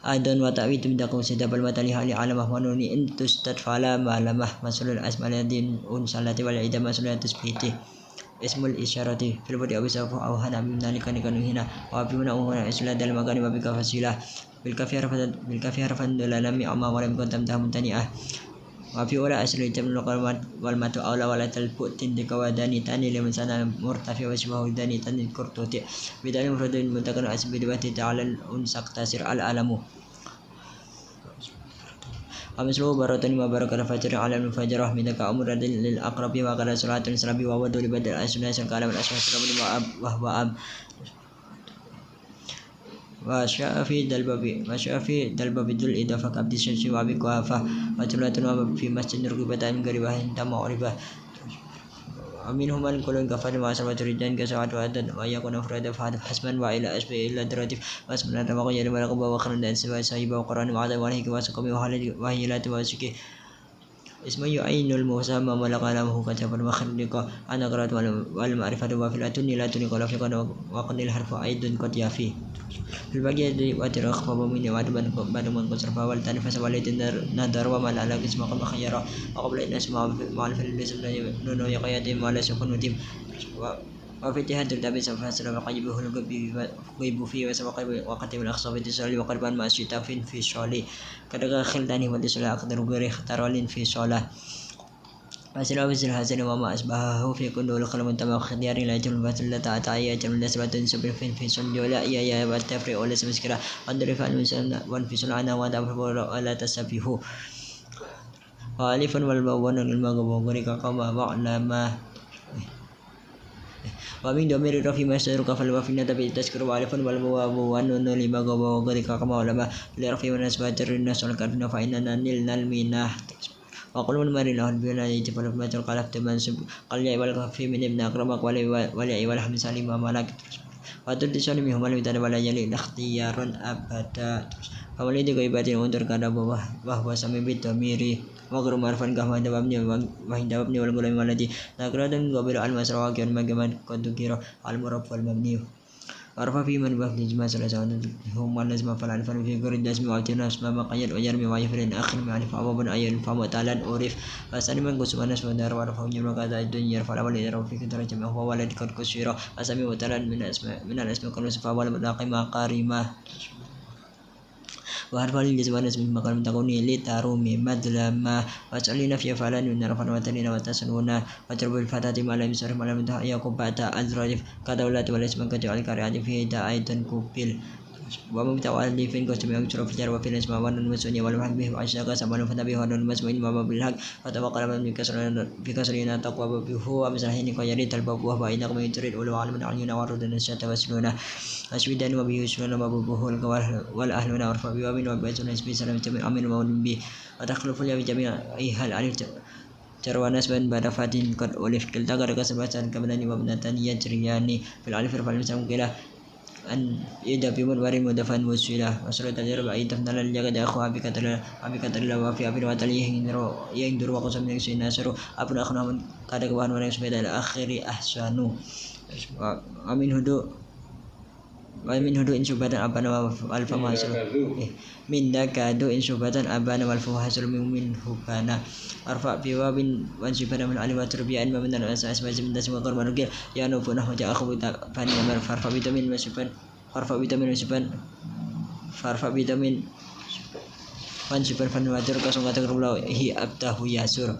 أيضا وتأويت من دقوم سيداب المتاليها لعالمه ونوني إن تستد فلا معلمه مسؤول الأسماء الذين أنسالتي والعيدة مسؤول تسبيته اسم الإشارة في البدء أو سوف أو هنا بمن ذلك نكون هنا وبمن هنا إسلا دل مكان وبك فسيلة بالكافي حرفا لم يعمى ولم يكن تمتها ممتنئة وفي أولى أسل الجمل والمات أولى ولا تلبؤ تندك وداني تاني لمن سنة مرتفع وشبه داني تاني كرتوتي بدال مفرد المنتقل أسبب دباتي تعالى الأنسق تاسر الألم ومثله برتني وبركة الفجر على المفجر منك أمر للأقرب وقال صلاة سربي وودو لبدل الأسناس الكلام الأسماء سربي وهو أب وشاء في دلب بدل إضافة عبد الشمس وابك وافة وجملة في مسجد ركبة من قريبة تم معرفة ومنهم من كل كفر واسمة رجال كسوات وعدد ويكون أفراد فهذا حسبا وإلى أسباب إلا دراتف واسمنا تمغير ولقب وخرن سوى سايبا وقرآن وعدد وحيك وسقم وهيلات وسكي اسم يعين المسمى ملك علمه كتب وخلق أنا قرأت والمعرفة وفلة لا تنق لفقا وقد الحرف أيضا قد يفي في البقية واتر أخفى من وعد بعد من قصر فاول تنفس وليت نظر وما على اسم قم خيرا وقبل أن أسمع مع الفل لسم نونو يقياتهم ولا سكون وتم وفي اتحاد التابع سوف يسر وقيبه القيب فيه وسبق وقتم الأخصاب اتصالي وقربا مع الشتاف في شالي كدغا خلداني ودسل أقدر غير اخترال في صلاة وسلام وزر حسن وما أشبهه في كل القلم تمام خيار لا جمل بس لا تعطي جمل نسبة سبر في سن ولا يا والتفريق ولا سمسكرا أندر فعل في سنعنا ودعف ولا تسبيه وألف والبوان المغبو غريق كما معلما ومن ضمير رفي مصدر كفل وفي نتبع تذكر وعرف والبواب ونون لما غبو غريق كما علما لرفي ونسبة الناس والكرنا فإننا نلنا المينة وقل من مري له بنا يجب أن يفعل قال افتمنسب قال يا والكفي من ابن أكرمك ولا والحمد سليم وملك وترد سلمهم المثال ولا يلي اختيار أبدا فولد غيبات أنظر كذا وهو سمي بالضمير وغير معرفا كما دبابني وهي دبابني والغلام الذي نقرأ قبل المسرى وكان مجمع قد ذكر المرب والمبني عرف في من باب الإجماع ثلاثة هم لازم فلان فلان في قرد اسم وعتنا اسم ما قيل ويرمي ويفرن آخر معرفة أبواب أيل فما تعالى أورف فسأل من قسم الناس ودار وعرفه جمع كذا الدنيا فلا ولا يرى في كثرة جمع هو ولد قد كسر أسمي وتعالى من الأسماء كل صفة ولا ملاقي ما قارمة وحرف الجزم والنسب في مقام تكوني لترومي مدلما واسألين في فعلان ونرفا وتلين وتسنون وترب الفتاة ما لم يصرف ما لم يقب بعد الرجف كدولة والاسم كجعل كريعة فيه داعي تنكوبيل ومتوالف قسم يكثر في الجر وفي الاسم والمسؤول والمحك به وعشاق سمع فتبه والمسؤول ما بالحق فتوقع من في كسرنا تقوى به ومسرحين قيريت الباب وهو إن قم يتريد أولو علم العيون ورد النساء توسلون أسويدان وبه يسلون وبوبه والأهلون ورفع بوابين وبيتون اسمي سلام جميع أمين ومولين به وتخلف اليوم جميع أيها العريف Jarwanas ban pada fatin kot olif kilta kada kesebatan kebenaran wabnatan yajriyani fil alif fal misam kila an ida bimud wari mudafan musila wasrat ajar ba ita nalal jaga da aku abi katala wa fi abi watali yang duru wa qasam yang sinasru apun akhna kada kawan wana sepeda al akhiri ahsanu amin hudu insubatan abana wal fahasul min dakadu insubatan abana wal fahasul min hukana arfa fi wabin wan sibana min alim wa turbiyan ma min al asas majim das wa qarban rugil ya no punah wa akhu fani amar farfa vitamin masifan farfa vitamin wan siban fan wa tur kasung kata rula hi abtahu yasur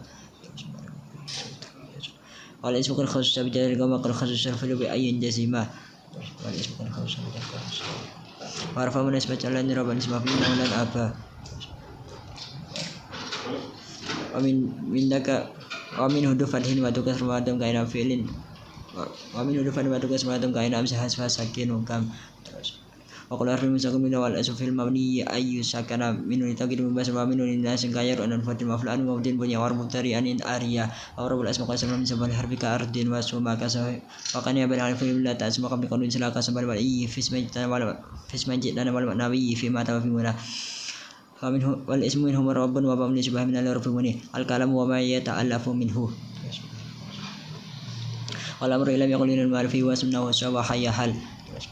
wal ismukul khusus sabjal gama kal khusus fil bi ayyin jazima warfa munisbat ala niraban isma fi maulan apa amin mindaka amin hudu fadhin wa tukas rumadam kaina fi'lin amin hudu fadhin wa tukas rumadam kaina amsa hasfa sakin kam wa qul arfi musakum min wal asfil mabni ayu sakana min taqid min basma min nas kayar an fatil maflan wa din punya war mutari an ariya aw rabbul asma qasam min sabal harbi ka ardin wa suma ka sa wa kan ya ban alif billah ta asma kam qanun silaka sabal wal fisma jidana wal nabi fi ma tawafi wala faminhu wal ismu minhum rabbun wa bamni subhan min al-rufuni al-kalam wa ma yata'allafu minhu wal amru ila yaqulun al-ma'rufi wa sunna wa sawa hayyahal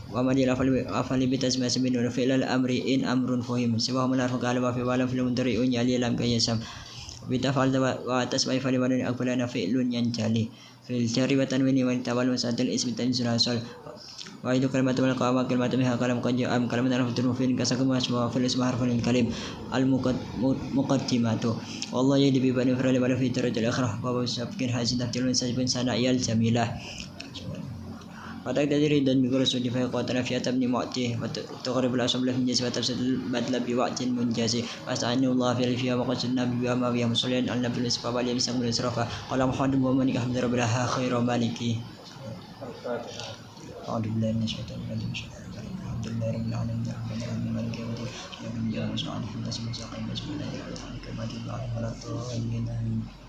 wa ma dila afali bi tasma sabin wa fi'l al-amri in amrun fuhim siwa man arfa qala wa fi wala fil mundari un yali lam kayasam bi tafal wa tasma fali wa aqbalana fi'lun yanjali fil jari wa tanwini wa tawal masadil ismi tanzil wa itu kalimat wal qama kalimat miha kalam qad am kalimat arfatun fi kasakum asma fil isma harfun kalim al muqaddimatu wallahi yadi bi bani firali wala fi darajal akhirah wa sabkin hazin tahtilun sajbin sana yal jamilah Wadak dari dan mikul sudi fa qatana fi atabni mu'ti wa taqrib al asbab min jazbat tafsir badla bi waqtin munjazi was'ani Allah fi alfiya wa qasna bi ma bi musallian al nabil isbab al yamsam bil israfa qala muhammad wa man kahmd rabbil khairu maliki أعوذ بالله من الشيطان الرجيم الحمد لله رب العالمين الرحمن الرحيم مالك يوم الدين إياك نعبد وإياك نستعين اهدنا الصراط المستقيم بسم الله الرحمن الرحيم كما